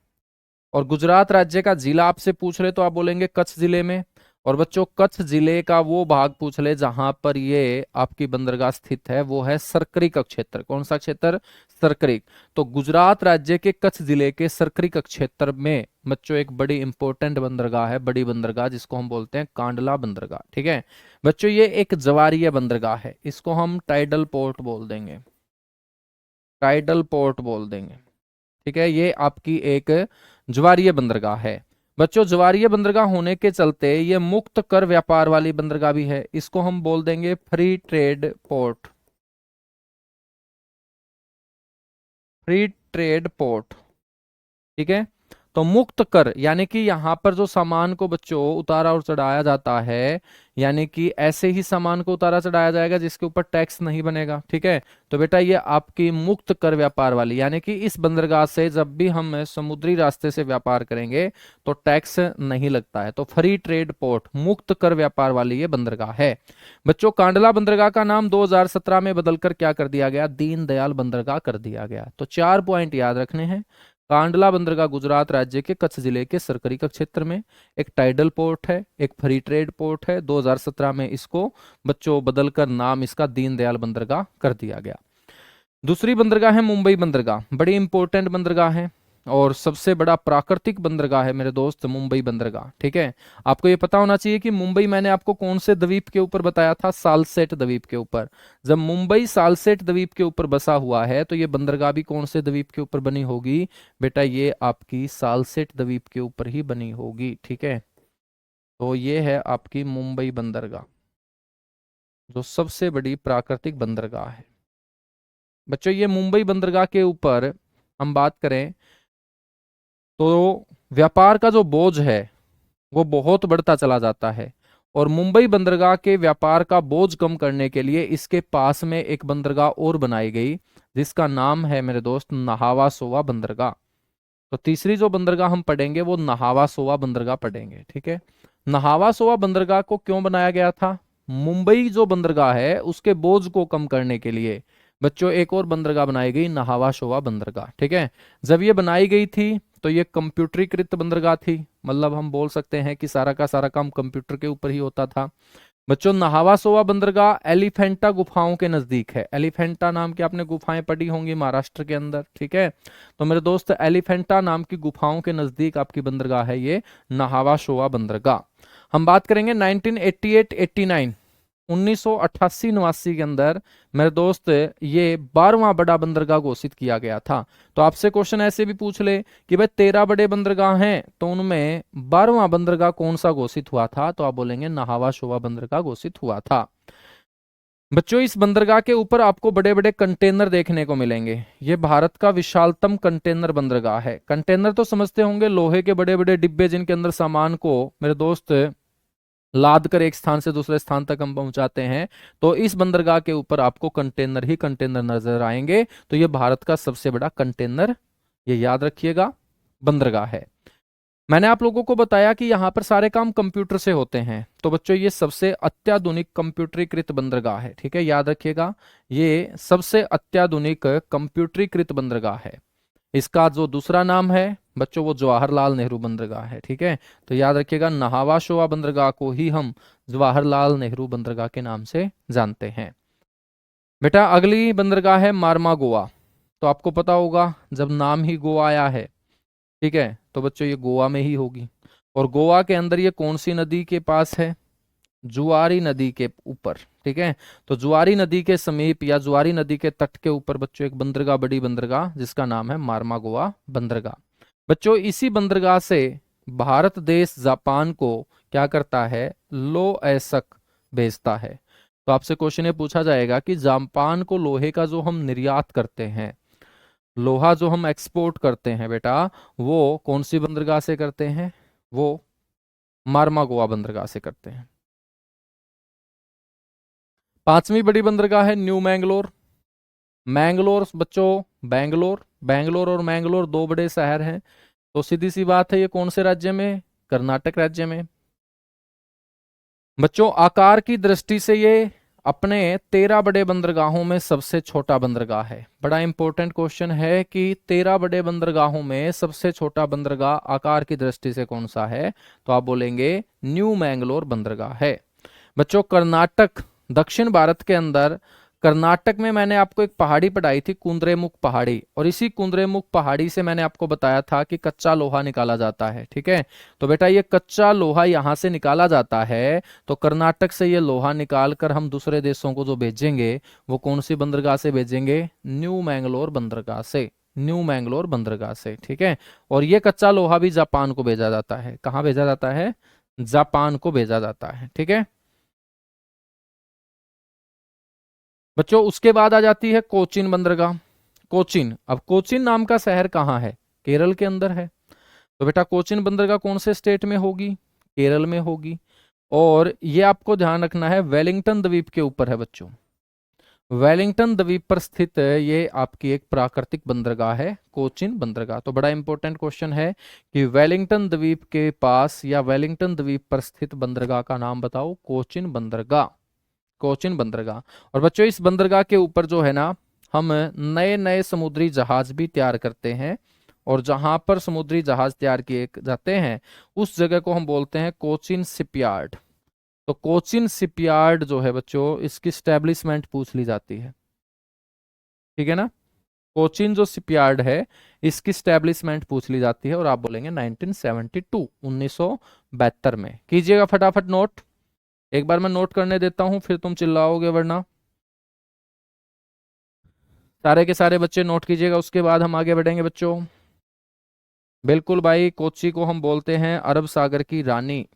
और गुजरात राज्य का जिला आपसे पूछ रहे तो आप बोलेंगे कच्छ जिले में। और बच्चों कच्छ जिले का वो भाग पूछ ले जहां पर ये आपकी बंदरगाह स्थित है, वो है सरकरिक क्षेत्र। कौन सा क्षेत्र? सरकरिक। तो गुजरात राज्य के कच्छ जिले के सरकरिक क्षेत्र में बच्चों एक बड़ी इंपॉर्टेंट बंदरगाह है, बड़ी बंदरगाह, जिसको हम बोलते हैं कांडला बंदरगाह। ठीक है बच्चों, ये एक ज्वारीय बंदरगाह है, इसको हम टाइडल पोर्ट बोल देंगे, टाइडल पोर्ट बोल देंगे। ठीक है, ये आपकी एक ज्वारीय बंदरगाह है। बच्चों ज्वारीय बंदरगाह होने के चलते ये मुक्त कर व्यापार वाली बंदरगाह भी है, इसको हम बोल देंगे free trade port, free trade port. ठीक है, तो मुक्त कर यानी कि यहां पर जो सामान को बच्चों उतारा और चढ़ाया जाता है, यानी कि ऐसे ही सामान को उतारा चढ़ाया जाएगा जिसके ऊपर टैक्स नहीं बनेगा। ठीक है, तो बेटा ये आपकी मुक्त कर व्यापार वाली, यानी कि इस बंदरगाह से जब भी हम समुद्री रास्ते से व्यापार करेंगे तो टैक्स नहीं लगता है। तो फ्री ट्रेड पोर्ट, मुक्त कर व्यापार वाली ये बंदरगाह है। बच्चों कांडला बंदरगाह का नाम 2017 में बदलकर क्या कर दिया गया? दीनदयाल बंदरगाह कर दिया गया। तो 4 पॉइंट याद रखने हैं। कांडला बंदरगाह गुजरात राज्य के कच्छ जिले के सरकरिका क्षेत्र में, एक टाइडल पोर्ट है, एक फ्री ट्रेड पोर्ट है। 2017 में इसको बच्चों बदलकर नाम इसका दीनदयाल बंदरगाह कर दिया गया। दूसरी बंदरगाह है मुंबई बंदरगाह, बड़ी इंपॉर्टेंट बंदरगाह है और सबसे बड़ा प्राकृतिक बंदरगाह है मेरे दोस्त मुंबई बंदरगाह। ठीक है, आपको ये पता होना चाहिए कि मुंबई मैंने आपको कौन से द्वीप के ऊपर बताया था? सालसेट द्वीप के ऊपर। जब मुंबई सालसेट द्वीप के ऊपर बसा हुआ है तो ये बंदरगाह भी कौन से द्वीप के ऊपर बनी होगी? बेटा ये आपकी सालसेट द्वीप के ऊपर ही बनी होगी। ठीक है, तो ये है आपकी मुंबई बंदरगाह, जो सबसे बड़ी प्राकृतिक बंदरगाह है। बच्चों ये मुंबई बंदरगाह के ऊपर हम बात करें तो व्यापार का जो बोझ है वो बहुत बढ़ता चला जाता है। और मुंबई बंदरगाह के व्यापार का बोझ कम करने के लिए इसके पास में एक बंदरगाह और बनाई गई, जिसका नाम है मेरे दोस्त नहावा सोवा बंदरगाह। तो तीसरी जो बंदरगाह हम पढ़ेंगे वो नहावा सोवा बंदरगाह पढ़ेंगे। ठीक है, नहावा सोवा बंदरगाह को क्यों बनाया गया था? मुंबई जो बंदरगाह है उसके बोझ को कम करने के लिए बच्चों एक और बंदरगाह बनाई गई, नहावा सोवा बंदरगाह। ठीक है, जब ये बनाई गई थी तो ये कंप्यूटरीकृत बंदरगाह थी, मतलब हम बोल सकते हैं कि सारा का सारा काम कंप्यूटर के ऊपर ही होता था। बच्चों नहावा सोवा बंदरगाह एलिफेंटा गुफाओं के नजदीक है। एलिफेंटा नाम की आपने गुफाएं पढ़ी होंगी महाराष्ट्र के अंदर। ठीक है, तो मेरे दोस्त एलिफेंटा नाम की गुफाओं के नजदीक आपकी बंदरगाह है ये नहावा सोवा बंदरगाह। हम बात करेंगे 1988-89, 1988-89 के अंदर मेरे दोस्त ये 12वां बड़ा बंदरगाह घोषित किया गया था। तो आपसे क्वेश्चन ऐसे भी पूछ ले कि भाई 13 बड़े बंदरगाह हैं तो उनमें 12वां बंदरगाह कौन सा घोषित हुआ था? तो आप बोलेंगे नहावा शोवा बंदरगाह घोषित हुआ था। बच्चों इस बंदरगाह के ऊपर आपको बड़े बड़े कंटेनर देखने को मिलेंगे। ये भारत का विशालतम कंटेनर बंदरगाह है। कंटेनर तो समझते होंगे, लोहे के बड़े बड़े डिब्बे जिनके अंदर सामान को मेरे दोस्त लाद कर एक स्थान से दूसरे स्थान तक हम पहुंचाते हैं। तो इस बंदरगाह के ऊपर आपको कंटेनर ही कंटेनर नजर आएंगे। तो ये भारत का सबसे बड़ा कंटेनर, ये याद रखिएगा, बंदरगाह है। मैंने आप लोगों को बताया कि यहाँ पर सारे काम कंप्यूटर से होते हैं, तो बच्चों ये सबसे अत्याधुनिक कंप्यूटरीकृत बंदरगाह है। ठीक है, याद रखिएगा, ये सबसे अत्याधुनिक कंप्यूटरीकृत बंदरगाह है। इसका जो दूसरा नाम है बच्चों वो जवाहरलाल नेहरू बंदरगाह है। ठीक है, तो याद रखिएगा, नहावा शोवा बंदरगाह को ही हम जवाहरलाल नेहरू बंदरगाह के नाम से जानते हैं। बेटा अगली बंदरगाह है मारमा गोवा। तो आपको पता होगा जब नाम ही गोवा आया है, ठीक है, तो बच्चों ये गोवा में ही होगी। और गोवा के अंदर ये कौन सी नदी के पास है? जुआरी नदी के ऊपर। ठीक है, तो जुआरी नदी के समीप या जुआरी नदी के तट के ऊपर बच्चों एक बंदरगाह, बड़ी बंदरगाह, जिसका नाम है मारमा गोवा बंदरगाह। बच्चों इसी बंदरगाह से भारत देश जापान को क्या करता है? लो ऐसक भेजता है। तो आपसे क्वेश्चन ये पूछा जाएगा कि जापान को लोहे का जो हम निर्यात करते हैं, लोहा जो हम एक्सपोर्ट करते हैं बेटा, वो कौन सी बंदरगाह से करते हैं? वो मारमा गोवा बंदरगाह से करते हैं। पांचवी बड़ी बंदरगाह है न्यू मैंगलोर। मैंगलोर बच्चों, बैंगलोर, बैंगलोर और मैंगलोर दो बड़े शहर हैं, तो सीधी सी बात है ये कौन से राज्य में? कर्नाटक राज्य में। बच्चों आकार की दृष्टि से ये अपने 13 बड़े बंदरगाहों में सबसे छोटा बंदरगाह है। बड़ा इंपॉर्टेंट क्वेश्चन है कि 13 बड़े बंदरगाहों में सबसे छोटा बंदरगाह आकार की दृष्टि से कौन सा है? तो आप बोलेंगे न्यू मैंगलोर बंदरगाह है। बच्चों कर्नाटक, दक्षिण भारत के अंदर कर्नाटक में मैंने आपको एक पहाड़ी पढ़ाई थी, कुंद्रेमुख पहाड़ी, और इसी कुंद्रेमुख पहाड़ी से मैंने आपको बताया था कि कच्चा लोहा निकाला जाता है। ठीक है, तो बेटा ये कच्चा लोहा यहां से निकाला जाता है, तो कर्नाटक से ये लोहा निकाल कर हम दूसरे देशों को जो भेजेंगे वो कौन सी बंदरगाह से भेजेंगे? न्यू मैंगलोर बंदरगाह से, न्यू मैंगलोर बंदरगाह से। ठीक है, और ये कच्चा लोहा भी जापान को भेजा जाता है। कहाँ भेजा जाता है? जापान को भेजा जाता है। ठीक है बच्चों, उसके बाद आ जाती है कोचीन बंदरगाह। कोचीन, अब कोचीन नाम का शहर कहाँ है? केरल के अंदर है। तो बेटा कोचीन बंदरगाह कौन से स्टेट में होगी? केरल में होगी। और ये आपको ध्यान रखना है वेलिंगटन द्वीप के ऊपर है बच्चों। वेलिंगटन द्वीप पर स्थित ये आपकी एक प्राकृतिक बंदरगाह है, कोचीन बंदरगाह। तो बड़ा इंपॉर्टेंट क्वेश्चन है कि वेलिंगटन द्वीप के पास या वेलिंगटन द्वीप पर स्थित बंदरगाह का नाम बताओ। कोचीन बंदरगाह, कोचीन बंदरगाह। और बच्चों इस बंदरगाह के ऊपर जो है ना, हम नए नए समुद्री जहाज भी तैयार करते हैं, और जहां पर समुद्री जहाज तैयार किए जाते हैं उस जगह को हम बोलते हैं कोचीन शिपयार्ड। तो कोचीन शिपयार्ड जो है बच्चों, इसकी स्टैब्लिशमेंट पूछ ली जाती है। ठीक है ना, कोचीन जो शिपयार्ड है इसकी स्टैब्लिशमेंट पूछ ली जाती है, और आप बोलेंगे 1972, 1972 में। कीजिएगा फटाफट नोट, एक बार मैं नोट करने देता हूं फिर तुम चिल्लाओगे वरना। सारे के सारे बच्चे नोट कीजिएगा, उसके बाद हम आगे बढ़ेंगे बच्चों। बिल्कुल भाई, कोच्चि को हम बोलते हैं अरब सागर की रानी।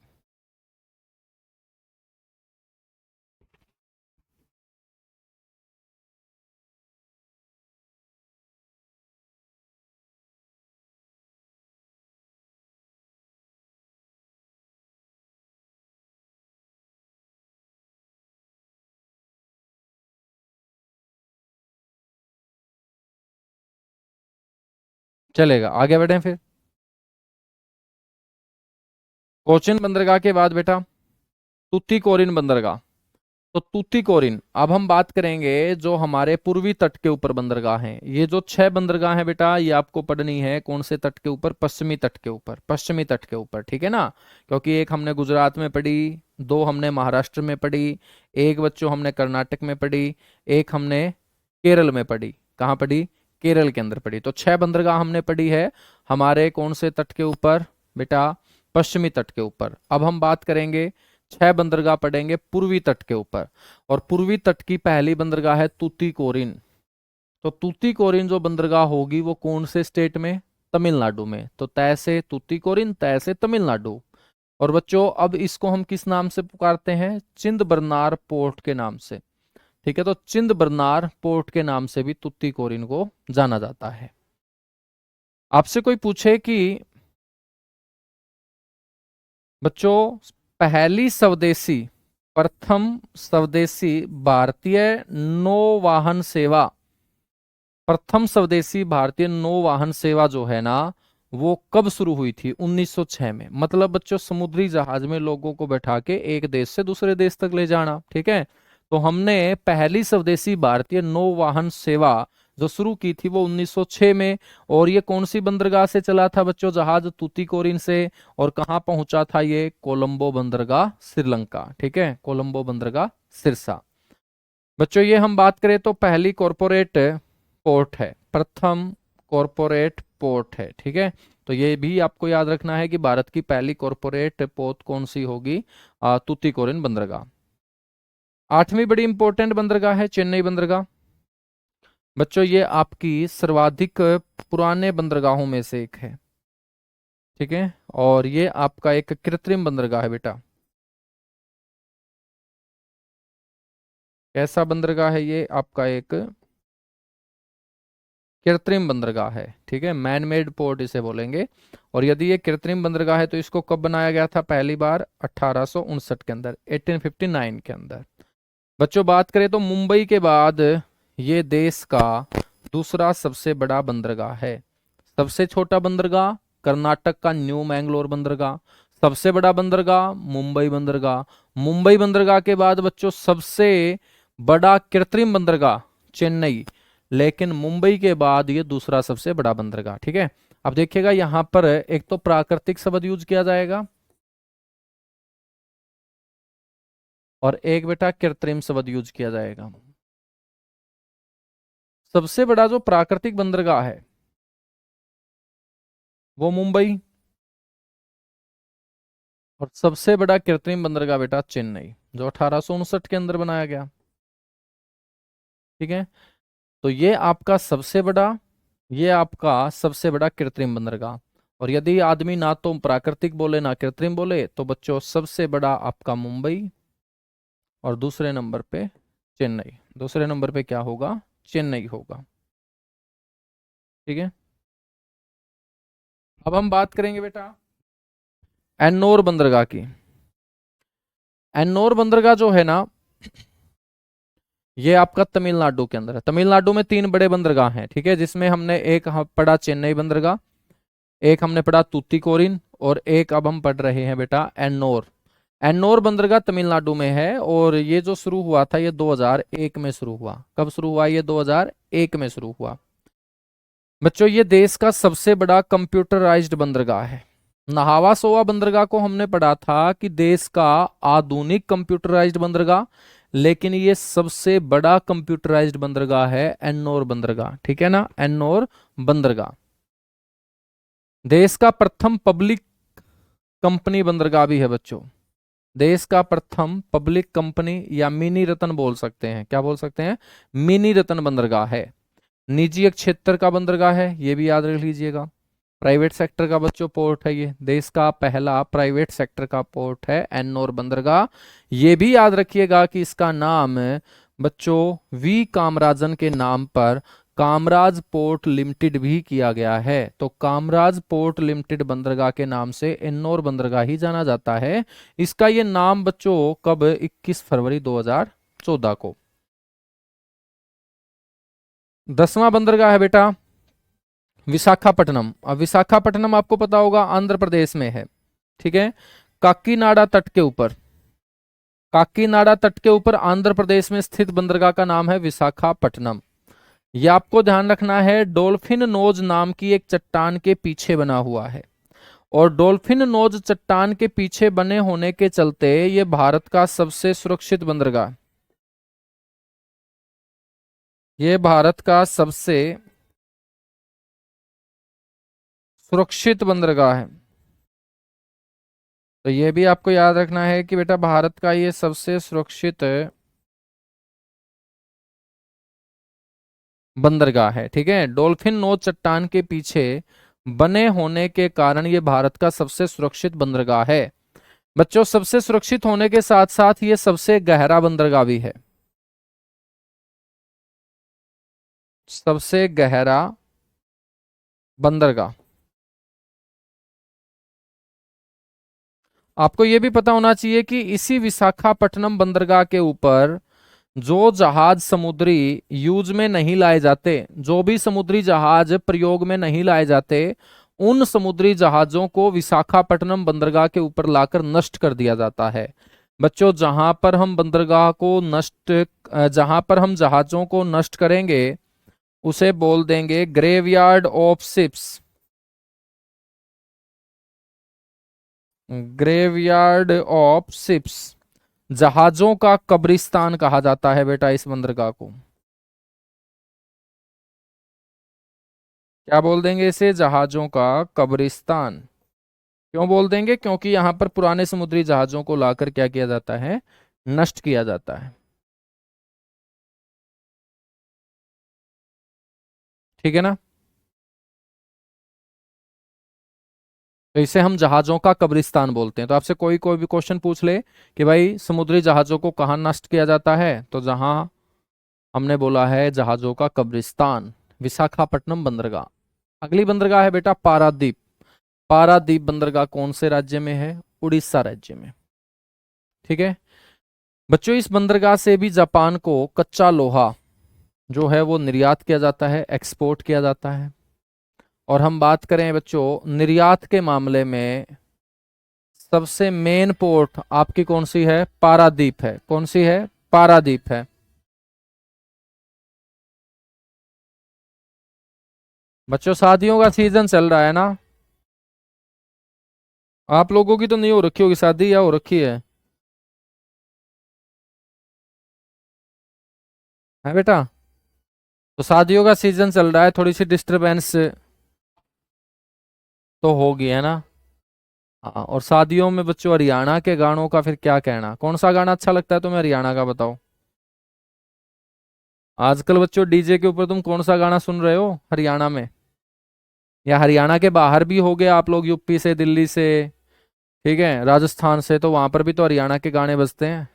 चलेगा, आगे बढ़ें फिर। कोचिन बंदरगाह के बाद बेटा तूतीकोरिन बंदरगाह। तो तूतीकोरिन, अब हम बात करेंगे जो हमारे पूर्वी तट के ऊपर बंदरगाह हैं। ये जो 6 बंदरगाह हैं बेटा, ये आपको पढ़नी है कौन से तट के ऊपर? पश्चिमी तट के ऊपर, पश्चिमी तट के ऊपर। ठीक है ना, क्योंकि एक हमने गुजरात में पढ़ी, दो हमने महाराष्ट्र में पढ़ी, एक बच्चों हमने कर्नाटक में पढ़ी, एक हमने केरल में पढ़ी। कहाँ पढ़ी? केरल के अंदर पढ़ी। तो 6 बंदरगाह हमने पढ़ी है हमारे कौन से तट के ऊपर बेटा? पश्चिमी तट के ऊपर। अब हम बात करेंगे 6 बंदरगाह पढ़ेंगे पूर्वी तट के ऊपर, और पूर्वी तट की पहली बंदरगाह है तूतीकोरिन। तो तूतीकोरिन जो बंदरगाह होगी वो कौन से स्टेट में? तमिलनाडु में। तो तय से तूतीकोरिन, तय से तमिलनाडु। और बच्चों अब इसको हम किस नाम से पुकारते हैं? चिंदबरनार पोर्ट के नाम से। ठीक है, तो चिंदबरनार पोर्ट के नाम से भी तूतीकोरिन को जाना जाता है। आपसे कोई पूछे कि बच्चों पहली स्वदेशी, प्रथम स्वदेशी भारतीय नौवाहन सेवा, प्रथम स्वदेशी भारतीय नौवाहन सेवा जो है ना, वो कब शुरू हुई थी? 1906 में। मतलब बच्चों समुद्री जहाज में लोगों को बैठा के एक देश से दूसरे देश तक ले जाना, ठीक है। तो हमने पहली स्वदेशी भारतीय नौवहन सेवा जो शुरू की थी वो 1906 में। और ये कौन सी बंदरगाह से चला था बच्चों? जहाज तूतीकोरिन से। और कहाँ पहुंचा था ये? कोलंबो बंदरगाह श्रीलंका, ठीक है, कोलंबो बंदरगाह सिरसा। बच्चों ये हम बात करें तो पहली कॉरपोरेट पोर्ट है, प्रथम कॉरपोरेट पोर्ट है, ठीक है। तो ये भी आपको याद रखना है कि भारत की पहली कॉरपोरेट पोर्ट कौन सी होगी? तूतीकोरिन बंदरगाह। आठवीं बड़ी इंपॉर्टेंट बंदरगाह है चेन्नई बंदरगाह। बच्चों ये आपकी सर्वाधिक पुराने बंदरगाहों में से एक है, ठीक है। और ये आपका एक कृत्रिम बंदरगाह है बेटा। कैसा बंदरगाह है? ये आपका एक कृत्रिम बंदरगाह है, ठीक है, मैन मेड पोर्ट इसे बोलेंगे। और यदि ये कृत्रिम बंदरगाह है तो इसको कब बनाया गया था? पहली बार 1859 के अंदर, 1859 के अंदर। बच्चों बात करें तो मुंबई के बाद ये देश का दूसरा सबसे बड़ा बंदरगाह है। सबसे छोटा बंदरगाह कर्नाटक का न्यू मैंगलोर बंदरगाह। सबसे बड़ा बंदरगाह मुंबई बंदरगाह। मुंबई बंदरगाह के बाद बच्चों सबसे बड़ा कृत्रिम बंदरगाह चेन्नई। लेकिन मुंबई के बाद ये दूसरा सबसे बड़ा बंदरगाह, ठीक है। अब देखिएगा यहां पर एक तो प्राकृतिक शब्द यूज किया जाएगा और एक बेटा कृत्रिम शब्द यूज किया जाएगा। सबसे बड़ा जो प्राकृतिक बंदरगाह है वो मुंबई, और सबसे बड़ा कृत्रिम बंदरगाह बेटा चेन्नई, जो 1859 के अंदर बनाया गया, ठीक है। तो ये आपका सबसे बड़ा, ये आपका सबसे बड़ा कृत्रिम बंदरगाह। और यदि आदमी ना तो प्राकृतिक बोले ना कृत्रिम बोले तो बच्चों सबसे बड़ा आपका मुंबई और दूसरे नंबर पे चेन्नई। दूसरे नंबर पे क्या होगा? चेन्नई होगा, ठीक है। अब हम बात करेंगे बेटा एन्नोर बंदरगाह की। एन्नोर बंदरगाह जो है ना ये आपका तमिलनाडु के अंदर है। तमिलनाडु में तीन बड़े बंदरगाह हैं, ठीक है, जिसमें हमने एक पढ़ा चेन्नई बंदरगाह, एक हमने पढ़ा तूतीकोरिन, और एक अब हम पढ़ रहे हैं बेटा एन्नोर। एन्नोर बंदरगाह तमिलनाडु में है और ये जो शुरू हुआ था ये 2001 में शुरू हुआ। कब शुरू हुआ? ये 2001 में शुरू हुआ। बच्चों ये देश का सबसे बड़ा कंप्यूटराइज्ड बंदरगाह है। नहावा सोवा बंदरगाह को हमने पढ़ा था कि देश का आधुनिक कंप्यूटराइज्ड बंदरगाह, लेकिन ये सबसे बड़ा कंप्यूटराइज्ड बंदरगाह है एन्नोर बंदरगाह, ठीक है ना, एन्नोर बंदरगाह। देश का प्रथम पब्लिक कंपनी बंदरगाह भी है बच्चों। देश का प्रथम पब्लिक कंपनी या मिनी रतन बोल सकते हैं, क्या बोल सकते हैं? मिनी रतन बंदरगाह है। निजी क्षेत्र का बंदरगाह है, ये भी याद रख लीजिएगा। प्राइवेट सेक्टर का बच्चों पोर्ट है, ये देश का पहला प्राइवेट सेक्टर का पोर्ट है एन्नोर बंदरगाह। ये भी याद रखिएगा कि इसका नाम बच्चों वी कामराजन के नाम पर कामराज पोर्ट लिमिटेड भी किया गया है। तो कामराज पोर्ट लिमिटेड बंदरगाह के नाम से एन्नोर बंदरगाह ही जाना जाता है। इसका ये नाम बच्चों कब? 21 फरवरी 2014 को। 10वां बंदरगाह है बेटा विशाखापट्टनम। अब विशाखापट्टनम आपको पता होगा आंध्र प्रदेश में है, ठीक है, काकीनाडा तट के ऊपर। काकीनाडा तट के ऊपर आंध्र प्रदेश में स्थित बंदरगाह का नाम है विशाखापट्टनम। यह आपको ध्यान रखना है डॉल्फिन नोज नाम की एक चट्टान के पीछे बना हुआ है। और डॉल्फिन नोज चट्टान के पीछे बने होने के चलते यह भारत का सबसे सुरक्षित बंदरगाह, यह भारत का सबसे सुरक्षित बंदरगाह है। तो यह भी आपको याद रखना है कि बेटा भारत का ये सबसे सुरक्षित बंदरगाह है, ठीक है। डॉल्फिन नोज चट्टान के पीछे बने होने के कारण ये भारत का सबसे सुरक्षित बंदरगाह है। बच्चों सबसे सुरक्षित होने के साथ साथ ये सबसे गहरा बंदरगाह भी है। सबसे गहरा बंदरगाह। आपको यह भी पता होना चाहिए कि इसी विशाखापट्टनम बंदरगाह के ऊपर जो जहाज समुद्री यूज में नहीं लाए जाते, जो भी समुद्री जहाज प्रयोग में नहीं लाए जाते, उन समुद्री जहाजों को विशाखापट्टनम बंदरगाह के ऊपर लाकर नष्ट कर दिया जाता है। बच्चों, जहां पर हम बंदरगाह को नष्ट जहां पर हम जहाजों को नष्ट करेंगे उसे बोल देंगे graveyard of ships. Graveyard of ships, जहाजों का कब्रिस्तान कहा जाता है बेटा इस बंदरगाह को। क्या बोल देंगे इसे? जहाजों का कब्रिस्तान। क्यों बोल देंगे? क्योंकि यहां पर पुराने समुद्री जहाजों को लाकर क्या किया जाता है? नष्ट किया जाता है। ठीक है ना? तो इसे हम जहाजों का कब्रिस्तान बोलते हैं। तो आपसे कोई कोई भी क्वेश्चन पूछ ले कि भाई समुद्री जहाजों को कहाँ नष्ट किया जाता है, तो जहां हमने बोला है जहाजों का कब्रिस्तान, विशाखापट्टनम बंदरगाह। अगली बंदरगाह है बेटा पारादीप। पारादीप बंदरगाह कौन से राज्य में है? उड़ीसा राज्य में। ठीक है बच्चों, इस बंदरगाह से भी जापान को कच्चा लोहा जो है वो निर्यात किया जाता है, एक्सपोर्ट किया जाता है। और हम बात करें बच्चों निर्यात के मामले में, सबसे मेन पोर्ट आपकी कौन सी है? पारादीप है। कौन सी है? पारादीप है। बच्चों शादियों का सीजन चल रहा है ना? आप लोगों की तो नहीं हो रखी होगी शादी, या हो रखी है बेटा? तो शादियों का सीजन चल रहा है, थोड़ी सी डिस्टरबेंस तो होगी, है ना? हाँ, और शादियों में बच्चों हरियाणा के गानों का फिर क्या कहना? कौन सा गाना अच्छा लगता है तुम्हें हरियाणा का, बताओ? आजकल बच्चों डीजे के ऊपर तुम कौन सा गाना सुन रहे हो हरियाणा में? या हरियाणा के बाहर भी हो गए आप लोग, यूपी से, दिल्ली से, ठीक है, राजस्थान से, तो वहां पर भी तो हरियाणा के गाने बजते हैं।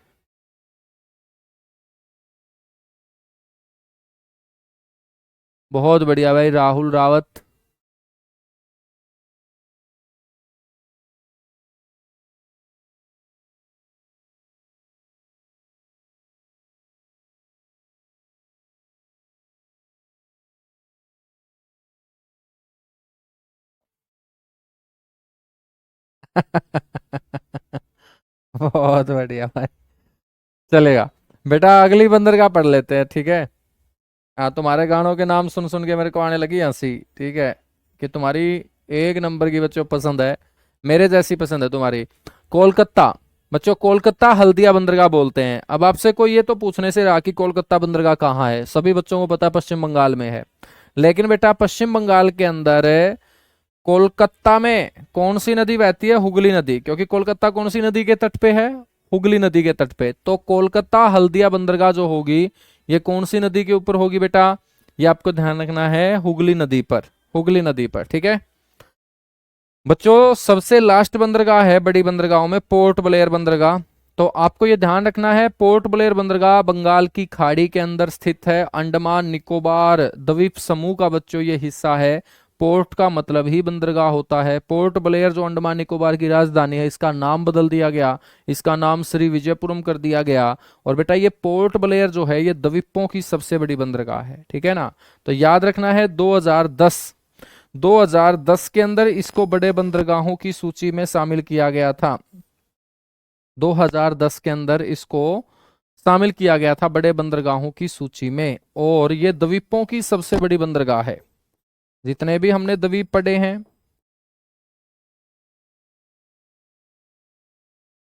बहुत बढ़िया भाई, राहुल रावत। बहुत बढ़िया भाई, चलेगा। बेटा अगली बंदरगाह पढ़ लेते हैं, ठीक है? हाँ, तुम्हारे गानों के नाम सुन सुन के मेरे को आने लगी हंसी, ठीक है, कि तुम्हारी एक नंबर की बच्चों पसंद है, मेरे जैसी पसंद है तुम्हारी। कोलकाता। बच्चों कोलकाता हल्दिया बंदरगाह बोलते हैं। अब आपसे कोई ये तो पूछने से रहा कि कोलकाता बंदरगाह कहाँ है, सभी बच्चों को पता है पश्चिम बंगाल में है। लेकिन बेटा पश्चिम बंगाल के अंदर कोलकाता में कौन सी नदी बहती है? हुगली नदी। क्योंकि कोलकाता कौन सी नदी के तट पे है? हुगली नदी के तट पे। तो कोलकाता हल्दिया बंदरगाह जो होगी ये कौन सी नदी के ऊपर होगी बेटा? ये आपको ध्यान रखना है, हुगली नदी पर। हुगली नदी पर, ठीक है बच्चों। सबसे लास्ट बंदरगाह है बड़ी बंदरगाहों में पोर्ट ब्लेयर बंदरगाह। तो आपको यह ध्यान रखना है, पोर्ट ब्लेयर बंदरगाह बंगाल की खाड़ी के अंदर स्थित है, अंडमान निकोबार द्वीप समूह का बच्चों ये हिस्सा है। पोर्ट का मतलब ही बंदरगाह होता है। पोर्ट ब्लेयर जो अंडमान निकोबार की राजधानी है, इसका नाम बदल दिया गया, इसका नाम श्री विजयपुरम कर दिया गया। और बेटा ये पोर्ट ब्लेयर जो है ये द्वीपों की सबसे बड़ी बंदरगाह है, ठीक है ना? तो याद रखना है 2010 के अंदर इसको बड़े बंदरगाहों की सूची में शामिल किया गया था। 2010 के अंदर इसको शामिल किया गया था बड़े बंदरगाहों की सूची में। और ये द्वीपों की सबसे बड़ी बंदरगाह है। जितने भी हमने द्वीप पढ़े हैं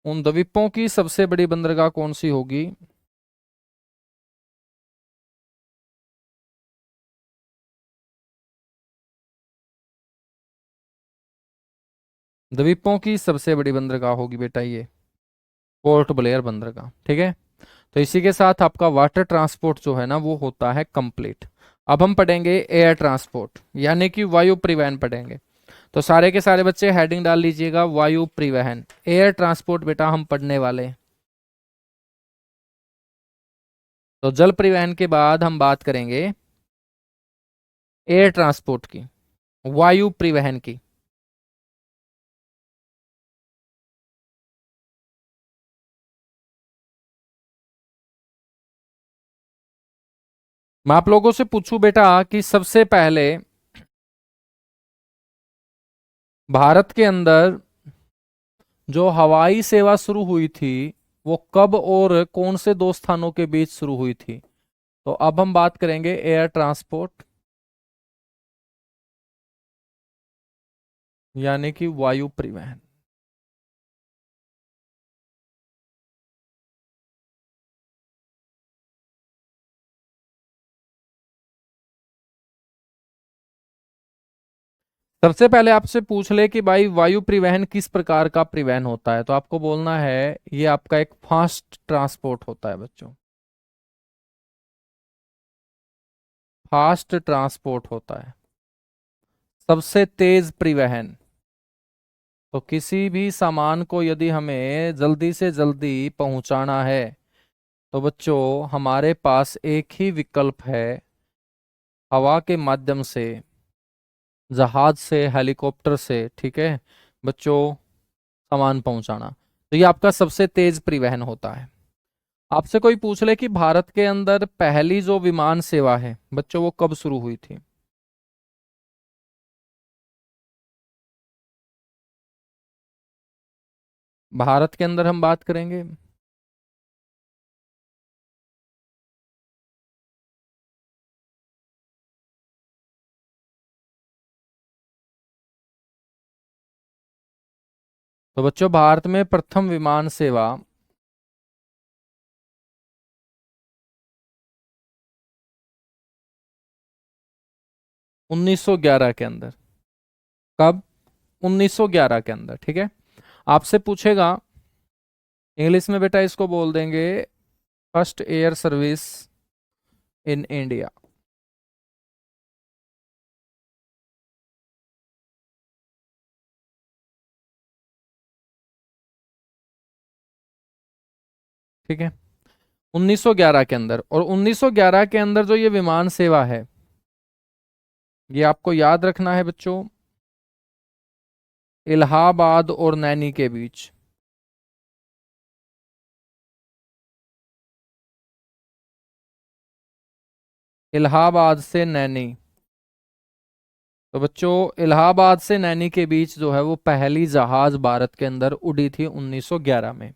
उन द्वीपों की सबसे बड़ी बंदरगाह कौन सी होगी? द्वीपों की सबसे बड़ी बंदरगाह होगी बेटा ये पोर्ट ब्लेयर बंदरगाह, ठीक है? तो इसी के साथ आपका वाटर ट्रांसपोर्ट जो है ना वो होता है कंप्लीट। अब हम पढ़ेंगे एयर ट्रांसपोर्ट, यानी कि वायु परिवहन पढ़ेंगे। तो सारे के सारे बच्चे हेडिंग डाल लीजिएगा, वायु परिवहन, एयर ट्रांसपोर्ट बेटा हम पढ़ने वाले हैं। तो जल परिवहन के बाद हम बात करेंगे एयर ट्रांसपोर्ट की, वायु परिवहन की। मैं आप लोगों से पूछूं बेटा कि सबसे पहले भारत के अंदर जो हवाई सेवा शुरू हुई थी वो कब और कौन से दो स्थानों के बीच शुरू हुई थी? तो अब हम बात करेंगे एयर ट्रांसपोर्ट, यानी कि वायु परिवहन। सबसे पहले आपसे पूछ ले कि भाई वायु परिवहन किस प्रकार का परिवहन होता है, तो आपको बोलना है ये आपका एक फास्ट ट्रांसपोर्ट होता है बच्चों। फास्ट ट्रांसपोर्ट होता है, सबसे तेज परिवहन। तो किसी भी सामान को यदि हमें जल्दी से जल्दी पहुंचाना है तो बच्चों हमारे पास एक ही विकल्प है, हवा के माध्यम से, जहाज से, हेलीकॉप्टर से, ठीक है बच्चों, सामान पहुंचाना। तो ये आपका सबसे तेज परिवहन होता है। आपसे कोई पूछ ले कि भारत के अंदर पहली जो विमान सेवा है बच्चों वो कब शुरू हुई थी? भारत के अंदर हम बात करेंगे। तो बच्चों भारत में प्रथम विमान सेवा 1911 के अंदर। कब? 1911 के अंदर, ठीक है। आपसे पूछेगा इंग्लिश में, बेटा इसको बोल देंगे first air service in India. ठीक है, 1911 के अंदर। और 1911 के अंदर जो ये विमान सेवा है ये आपको याद रखना है बच्चों, इलाहाबाद और नैनी के बीच। इलाहाबाद से नैनी। तो बच्चों इलाहाबाद से नैनी के बीच जो है वो पहली जहाज भारत के अंदर उड़ी थी 1911 में।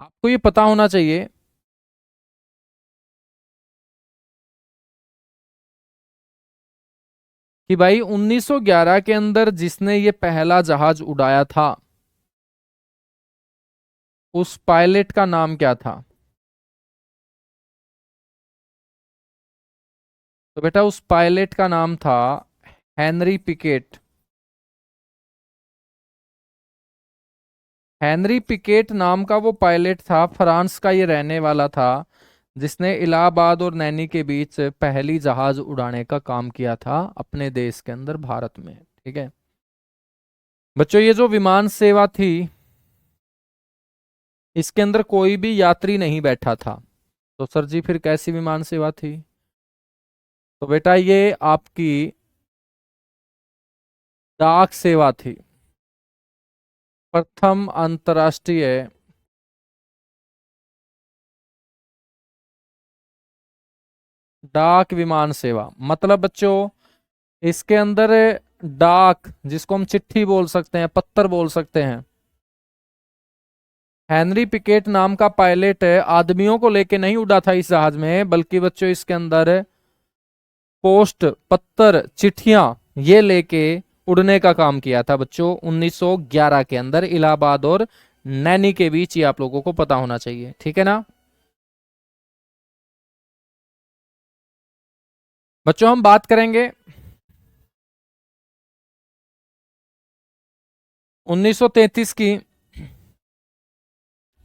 आपको ये पता होना चाहिए कि भाई 1911 के अंदर जिसने ये पहला जहाज उड़ाया था उस पायलट का नाम क्या था? तो बेटा उस पायलट का नाम था हेनरी पिकेट। हेनरी पिकेट नाम का वो पायलट था, फ्रांस का ये रहने वाला था, जिसने इलाहाबाद और नैनी के बीच पहली जहाज उड़ाने का काम किया था अपने देश के अंदर, भारत में। ठीक है बच्चों, ये जो विमान सेवा थी इसके अंदर कोई भी यात्री नहीं बैठा था। तो सर जी फिर कैसी विमान सेवा थी? तो बेटा ये आपकी डाक सेवा थी, प्रथम अंतर्राष्ट्रीय डाक विमान सेवा। मतलब बच्चों इसके अंदर डाक, जिसको हम चिट्ठी बोल सकते हैं, पत्थर बोल सकते हैं, हेनरी पिकेट नाम का पायलट आदमियों को लेके नहीं उड़ा था इस जहाज में, बल्कि बच्चों इसके अंदर पोस्ट, पत्थर, चिट्ठियां ये लेके उड़ने का काम किया था बच्चों 1911 के अंदर, इलाहाबाद और नैनी के बीच। ये आप लोगों को पता होना चाहिए, ठीक है ना बच्चों। हम बात करेंगे 1933 की।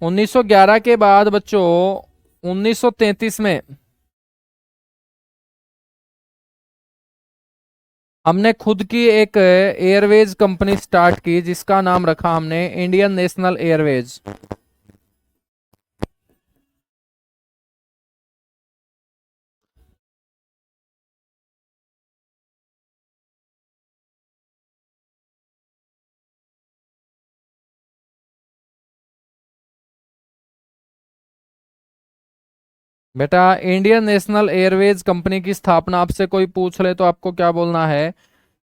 1911 के बाद बच्चों 1933 में हमने खुद की एक एयरवेज कंपनी स्टार्ट की जिसका नाम रखा हमने इंडियन नेशनल एयरवेज। बेटा इंडियन नेशनल एयरवेज कंपनी की स्थापना आपसे कोई पूछ ले तो आपको क्या बोलना है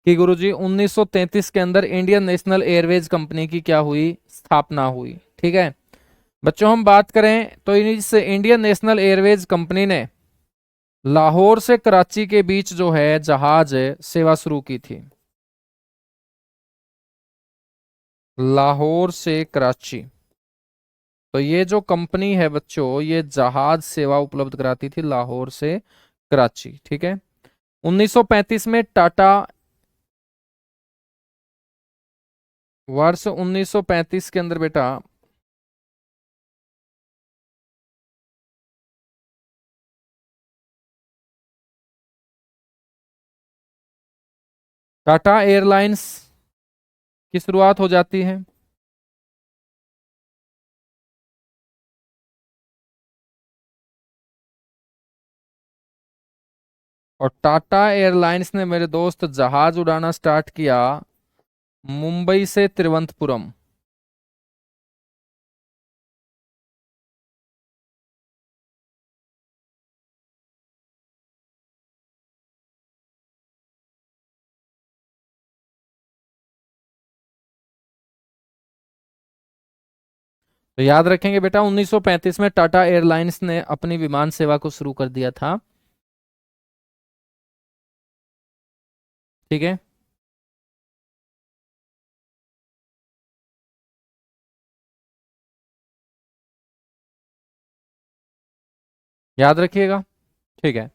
कि गुरुजी 1933 के अंदर इंडियन नेशनल एयरवेज कंपनी की क्या हुई, स्थापना हुई। ठीक है बच्चों, हम बात करें तो इस इंडियन नेशनल एयरवेज कंपनी ने लाहौर से कराची के बीच जो है जहाज सेवा शुरू की थी। लाहौर से कराची, तो ये जो कंपनी है बच्चों, ये जहाज सेवा उपलब्ध कराती थी लाहौर से कराची। ठीक है 1935 में टाटा, वर्ष 1935 के अंदर बेटा टाटा एयरलाइंस की शुरुआत हो जाती है। और टाटा एयरलाइंस ने मेरे दोस्त जहाज उड़ाना स्टार्ट किया मुंबई से तिरुवनंतपुरम। तो याद रखेंगे बेटा 1935 में टाटा एयरलाइंस ने अपनी विमान सेवा को शुरू कर दिया था। ठीक है याद रखिएगा। ठीक है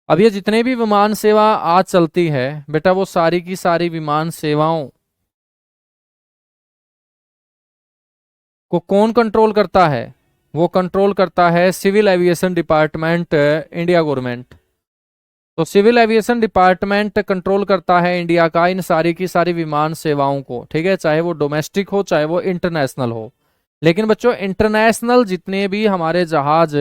अब ये जितने भी विमान सेवा आज चलती है बेटा, वो सारी की सारी विमान सेवाओं को कौन कंट्रोल करता है? वो कंट्रोल करता है civil aviation department, India government. तो सिविल एविएशन डिपार्टमेंट कंट्रोल करता है इंडिया का इन सारी की सारी विमान सेवाओं को। ठीक है चाहे वो डोमेस्टिक हो चाहे वो इंटरनेशनल हो। लेकिन बच्चों इंटरनेशनल जितने भी हमारे जहाज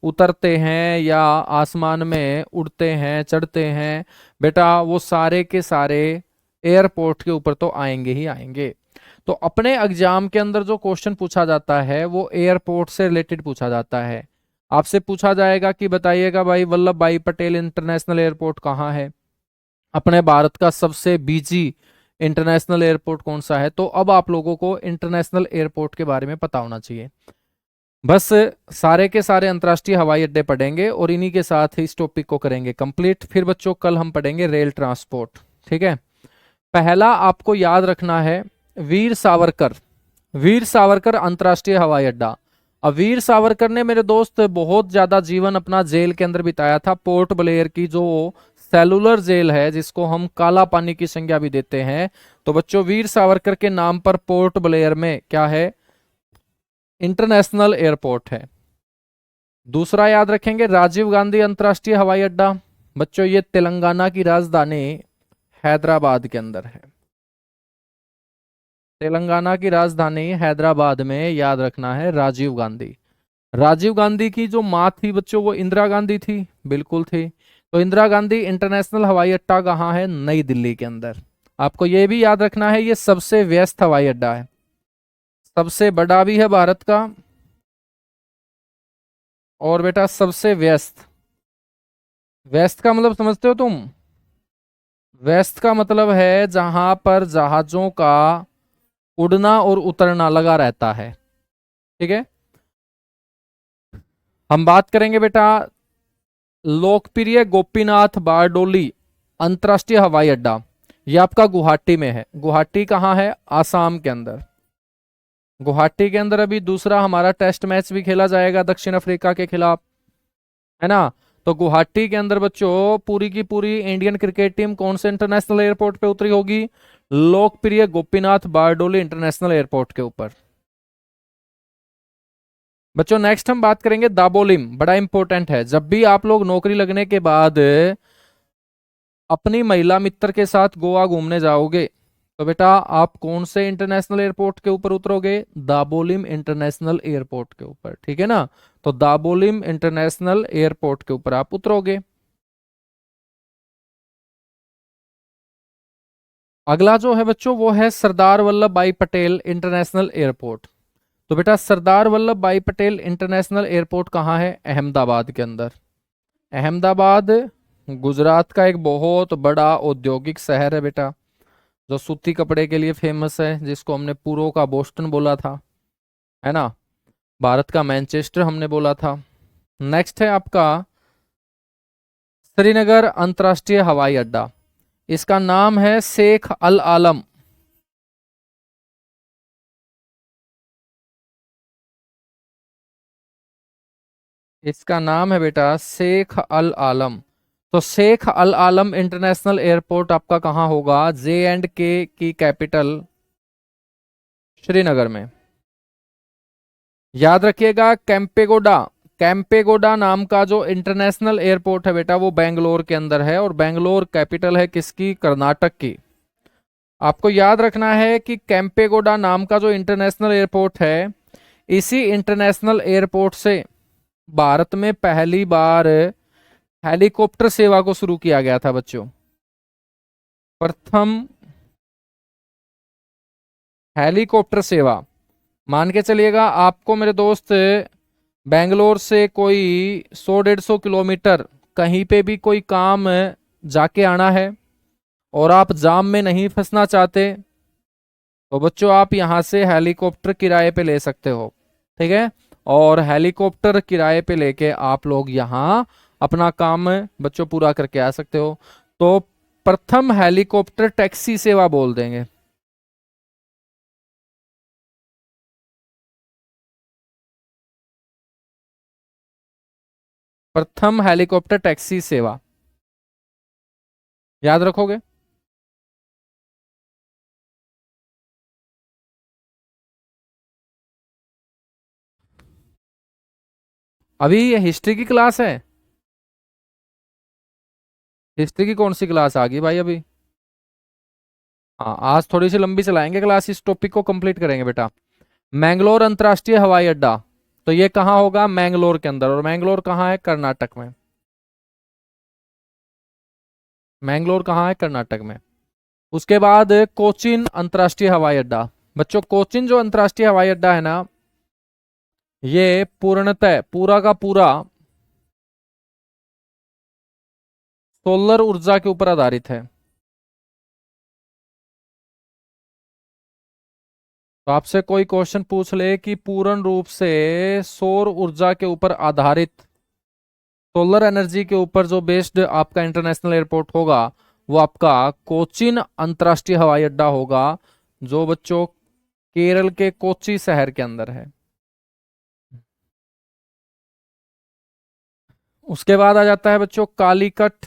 उतरते हैं या आसमान में उड़ते हैं चढ़ते हैं बेटा, वो सारे के सारे एयरपोर्ट के ऊपर तो आएंगे ही आएंगे। तो अपने एग्जाम के अंदर जो क्वेश्चन पूछा जाता है वो एयरपोर्ट से रिलेटेड पूछा जाता है। आपसे पूछा जाएगा कि बताइएगा भाई वल्लभ भाई पटेल इंटरनेशनल एयरपोर्ट कहाँ है, अपने भारत का सबसे बिजी इंटरनेशनल एयरपोर्ट कौन सा है। तो अब आप लोगों को इंटरनेशनल एयरपोर्ट के बारे में पता होना चाहिए। बस सारे के सारे अंतर्राष्ट्रीय हवाई अड्डे पढ़ेंगे और इन्हीं के साथ इस टॉपिक को करेंगे कंप्लीट। फिर बच्चों कल हम पढ़ेंगे रेल ट्रांसपोर्ट। ठीक है पहला आपको याद रखना है वीर सावरकर, वीर सावरकर अंतर्राष्ट्रीय हवाई अड्डा। अब वीर सावरकर ने मेरे दोस्त बहुत ज्यादा जीवन अपना जेल के अंदर बिताया था। पोर्ट ब्लेयर की जो सेलुलर जेल है जिसको हम काला पानी की संज्ञा भी देते हैं, तो बच्चों वीर सावरकर के नाम पर पोर्ट ब्लेयर में क्या है, इंटरनेशनल एयरपोर्ट है। दूसरा याद रखेंगे राजीव गांधी अंतर्राष्ट्रीय हवाई अड्डा। बच्चों ये तेलंगाना की राजधानी हैदराबाद के अंदर है। तेलंगाना की राजधानी हैदराबाद में याद रखना है राजीव गांधी। राजीव गांधी की जो माँ थी बच्चों वो इंदिरा गांधी थी, बिल्कुल थी। तो इंदिरा गांधी इंटरनेशनल हवाई अड्डा कहाँ है, नई दिल्ली के अंदर। आपको ये भी याद रखना है ये सबसे व्यस्त हवाई अड्डा है, सबसे बड़ा भी है भारत का और बेटा सबसे व्यस्त। व्यस्त का मतलब समझते हो तुम? व्यस्त का मतलब है जहां पर जहाजों का उड़ना और उतरना लगा रहता है। ठीक है हम बात करेंगे बेटा लोकप्रिय गोपीनाथ बारडोली अंतर्राष्ट्रीय हवाई अड्डा। ये आपका गुवाहाटी में है। गुवाहाटी कहाँ है, आसाम के अंदर। गुवाहाटी के अंदर अभी दूसरा हमारा टेस्ट मैच भी खेला जाएगा दक्षिण अफ्रीका के खिलाफ, है ना। तो गुवाहाटी के अंदर बच्चों पूरी की पूरी इंडियन क्रिकेट टीम कौन से इंटरनेशनल एयरपोर्ट पे उतरी होगी, लोकप्रिय गोपीनाथ बारडोली इंटरनेशनल एयरपोर्ट के ऊपर। बच्चों नेक्स्ट हम बात करेंगे दाबोलिम, बड़ा इंपॉर्टेंट है। जब भी आप लोग नौकरी लगने के बाद अपनी महिला मित्र के साथ गोवा घूमने जाओगे तो बेटा आप कौन से इंटरनेशनल एयरपोर्ट के ऊपर उतरोगे, दाबोलिम इंटरनेशनल एयरपोर्ट के ऊपर। ठीक है ना, तो दाबोलिम इंटरनेशनल एयरपोर्ट के ऊपर आप उतरोगे। अगला जो है बच्चों वो है सरदार वल्लभ भाई पटेल इंटरनेशनल एयरपोर्ट। तो बेटा सरदार वल्लभ भाई पटेल इंटरनेशनल एयरपोर्ट कहाँ है, अहमदाबाद के अंदर। अहमदाबाद गुजरात का एक बहुत बड़ा औद्योगिक शहर है बेटा, जो सूती कपड़े के लिए फेमस है, जिसको हमने पूर्व का बोस्टन बोला था, है ना। भारत का मैनचेस्टर हमने बोला था। नेक्स्ट है आपका श्रीनगर अंतर्राष्ट्रीय हवाई अड्डा। इसका नाम है शेख अल आलम। इसका नाम है बेटा शेख अल आलम। तो शेख अल आलम इंटरनेशनल एयरपोर्ट आपका कहाँ होगा? J&K की कैपिटल श्रीनगर में। याद रखिएगा कैंपेगोडा, कैंपेगोडा नाम का जो इंटरनेशनल एयरपोर्ट है बेटा, वो बेंगलोर के अंदर है, और बेंगलोर कैपिटल है किसकी? कर्नाटक की। आपको याद रखना है कि कैंपेगोडा नाम का जो इंटरनेशनल एयरपोर्ट है, इसी इंटरनेशनल एयरपोर्ट से भारत में पहली बार हेलीकॉप्टर सेवा को शुरू किया गया था बच्चों। प्रथम हेलीकॉप्टर सेवा। मान के चलिएगा आपको मेरे दोस्त बेंगलोर से कोई 100-150 किलोमीटर कहीं पे भी कोई काम जाके आना है, और आप जाम में नहीं फंसना चाहते, तो बच्चों आप यहाँ से हेलीकॉप्टर किराए पे ले सकते हो। ठीक है, और हेलीकॉप्टर किराए पे लेके आप लोग यहाँ अपना काम बच्चों पूरा करके आ सकते हो। तो प्रथम हेलीकॉप्टर टैक्सी सेवा बोल देंगे। प्रथम हेलीकॉप्टर टैक्सी सेवा, याद रखोगे। अभी ये हिस्ट्री की क्लास है। हिस्ट्री की कौन सी क्लास आ गई भाई अभी? हाँ, आज थोड़ी सी लंबी चलाएंगे क्लास, इस टॉपिक को कंप्लीट करेंगे बेटा। मैंगलोर अंतर्राष्ट्रीय हवाई अड्डा, तो ये कहाँ होगा? मैंगलोर के अंदर। और मैंगलोर कहाँ है? कर्नाटक में। मैंगलोर कहाँ है? कर्नाटक में। उसके बाद कोचिन अंतर्राष्ट्रीय हवाई अड्डा। बच्चों कोचिन जो अंतर्राष्ट्रीय हवाई अड्डा है ना, ये पूर्णतः पूरा का पूरा सोलर ऊर्जा के ऊपर आधारित है। तो आपसे कोई क्वेश्चन पूछ ले कि पूर्ण रूप से सौर ऊर्जा के ऊपर आधारित, सोलर एनर्जी के ऊपर जो बेस्ड आपका इंटरनेशनल एयरपोर्ट होगा, वो आपका कोचिन अंतर्राष्ट्रीय हवाई अड्डा होगा, जो बच्चों केरल के कोच्चि शहर के अंदर है। उसके बाद आ जाता है बच्चों कालीकट,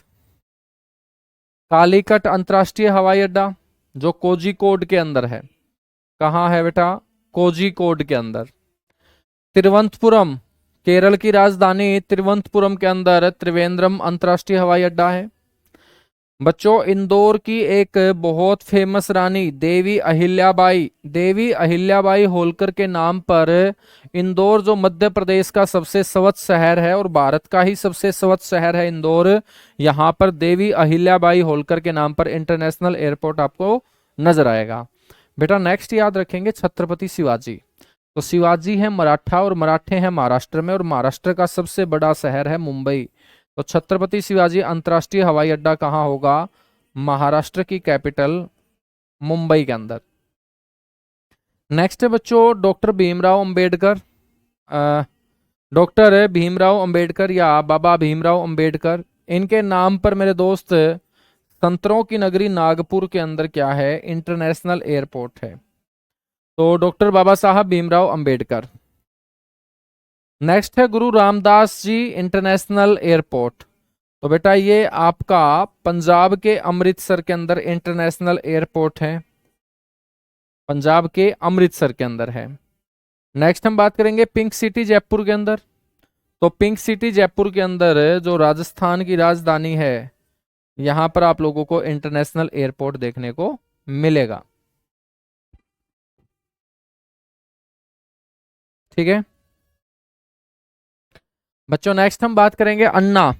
कालीकट अंतर्राष्ट्रीय हवाई अड्डा, जो कोझिकोड के अंदर है। कहाँ है बेटा? कोझिकोड के अंदर। तिरुवनंतपुरम, केरल की राजधानी तिरुवनंतपुरम के अंदर त्रिवेंद्रम अंतर्राष्ट्रीय हवाई अड्डा है। बच्चों इंदौर की एक बहुत फेमस रानी देवी अहिल्याबाई, देवी अहिल्याबाई होलकर के नाम पर इंदौर, जो मध्य प्रदेश का सबसे स्वच्छ शहर है और भारत का ही सबसे स्वच्छ शहर है इंदौर, यहाँ पर देवी अहिल्याबाई होलकर के नाम पर इंटरनेशनल एयरपोर्ट आपको नजर आएगा। बेटा नेक्स्ट याद रखेंगे छत्रपति शिवाजी। तो शिवाजी है मराठा और मराठे हैं महाराष्ट्र में, और महाराष्ट्र का सबसे बड़ा शहर है मुंबई। तो छत्रपति शिवाजी अंतर्राष्ट्रीय हवाई अड्डा कहाँ होगा? महाराष्ट्र की कैपिटल मुंबई के अंदर। नेक्स्ट है बच्चों डॉक्टर भीमराव अंबेडकर। डॉक्टर भीमराव अंबेडकर या बाबा भीमराव अंबेडकर, इनके नाम पर मेरे दोस्त संतरों की नगरी नागपुर के अंदर क्या है? इंटरनेशनल एयरपोर्ट है। तो डॉक्टर बाबा साहब भीमराव अंबेडकर। नेक्स्ट है गुरु रामदास जी इंटरनेशनल एयरपोर्ट। तो बेटा ये आपका पंजाब के अमृतसर के अंदर इंटरनेशनल एयरपोर्ट है, पंजाब के अमृतसर के अंदर है। नेक्स्ट हम बात करेंगे पिंक सिटी जयपुर के अंदर। तो पिंक सिटी जयपुर के अंदर जो राजस्थान की राजधानी है, यहां पर आप लोगों को इंटरनेशनल एयरपोर्ट देखने को मिलेगा। ठीक है बच्चों, नेक्स्ट हम बात करेंगे अन्ना,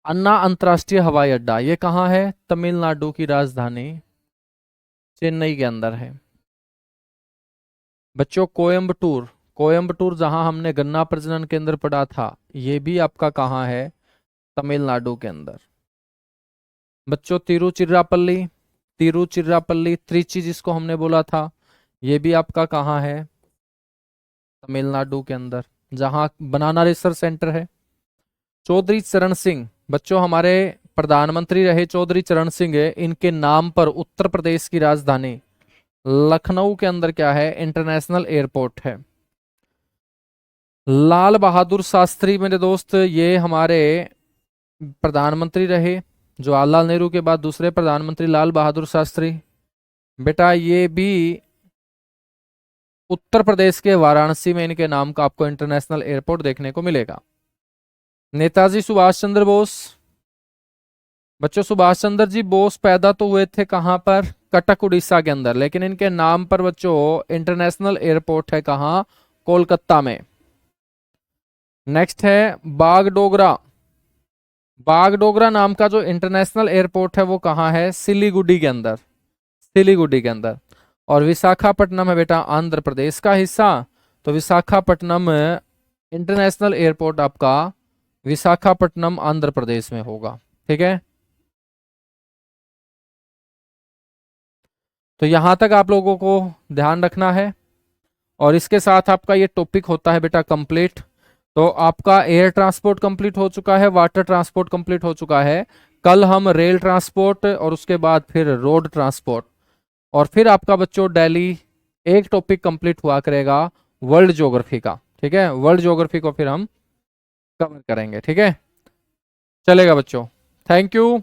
अन्ना अंतर्राष्ट्रीय हवाई अड्डा। ये कहाँ है? तमिलनाडु की राजधानी चेन्नई के अंदर है। बच्चों कोयम्बटूर, कोयम्बटूर जहां हमने गन्ना प्रजनन केंद्र पढ़ा था, ये भी आपका कहाँ है? तमिलनाडु के अंदर। बच्चों तिरुचिरापल्ली, तिरुचिरापल्ली त्रिची जिसको हमने बोला था, ये भी आपका कहाँ है? तमिलनाडु के अंदर, जहां बनाना रिसर्च सेंटर है। चौधरी चरण सिंह, बच्चों हमारे प्रधानमंत्री रहे चौधरी चरण सिंह है, इनके नाम पर उत्तर प्रदेश की राजधानी लखनऊ के अंदर क्या है? इंटरनेशनल एयरपोर्ट है। लाल बहादुर शास्त्री मेरे दोस्त, ये हमारे प्रधानमंत्री रहे, जवाहरलाल नेहरू के बाद दूसरे प्रधानमंत्री लाल बहादुर शास्त्री। बेटा ये भी उत्तर प्रदेश के वाराणसी में इनके नाम का आपको इंटरनेशनल एयरपोर्ट देखने को मिलेगा। नेताजी सुभाष चंद्र बोस, बच्चों सुभाष चंद्र जी बोस पैदा तो हुए थे कहां पर? कटक उड़ीसा के अंदर, लेकिन इनके नाम पर बच्चों इंटरनेशनल एयरपोर्ट है कहां? कोलकाता में। नेक्स्ट है बागडोगरा, बागडोगरा नाम का जो इंटरनेशनल एयरपोर्ट है वो कहां है? सिलीगुड़ी के अंदर, सिलीगुड़ी के अंदर। और विशाखापट्टनम है बेटा आंध्र प्रदेश का हिस्सा, तो विशाखापट्टनम इंटरनेशनल एयरपोर्ट आपका विशाखापट्टनम आंध्र प्रदेश में होगा। ठीक है, तो यहां तक आप लोगों को ध्यान रखना है। और इसके साथ आपका ये टॉपिक होता है बेटा कंप्लीट। तो आपका एयर ट्रांसपोर्ट कंप्लीट हो चुका है, वाटर ट्रांसपोर्ट कंप्लीट हो चुका है। कल हम रेल ट्रांसपोर्ट और उसके बाद फिर रोड ट्रांसपोर्ट, और फिर आपका बच्चों दिल्ली एक टॉपिक कंप्लीट हुआ करेगा वर्ल्ड ज्योग्राफी का। ठीक है, वर्ल्ड ज्योग्राफी को फिर हम कवर करेंगे। ठीक है, चलेगा बच्चों, थैंक यू।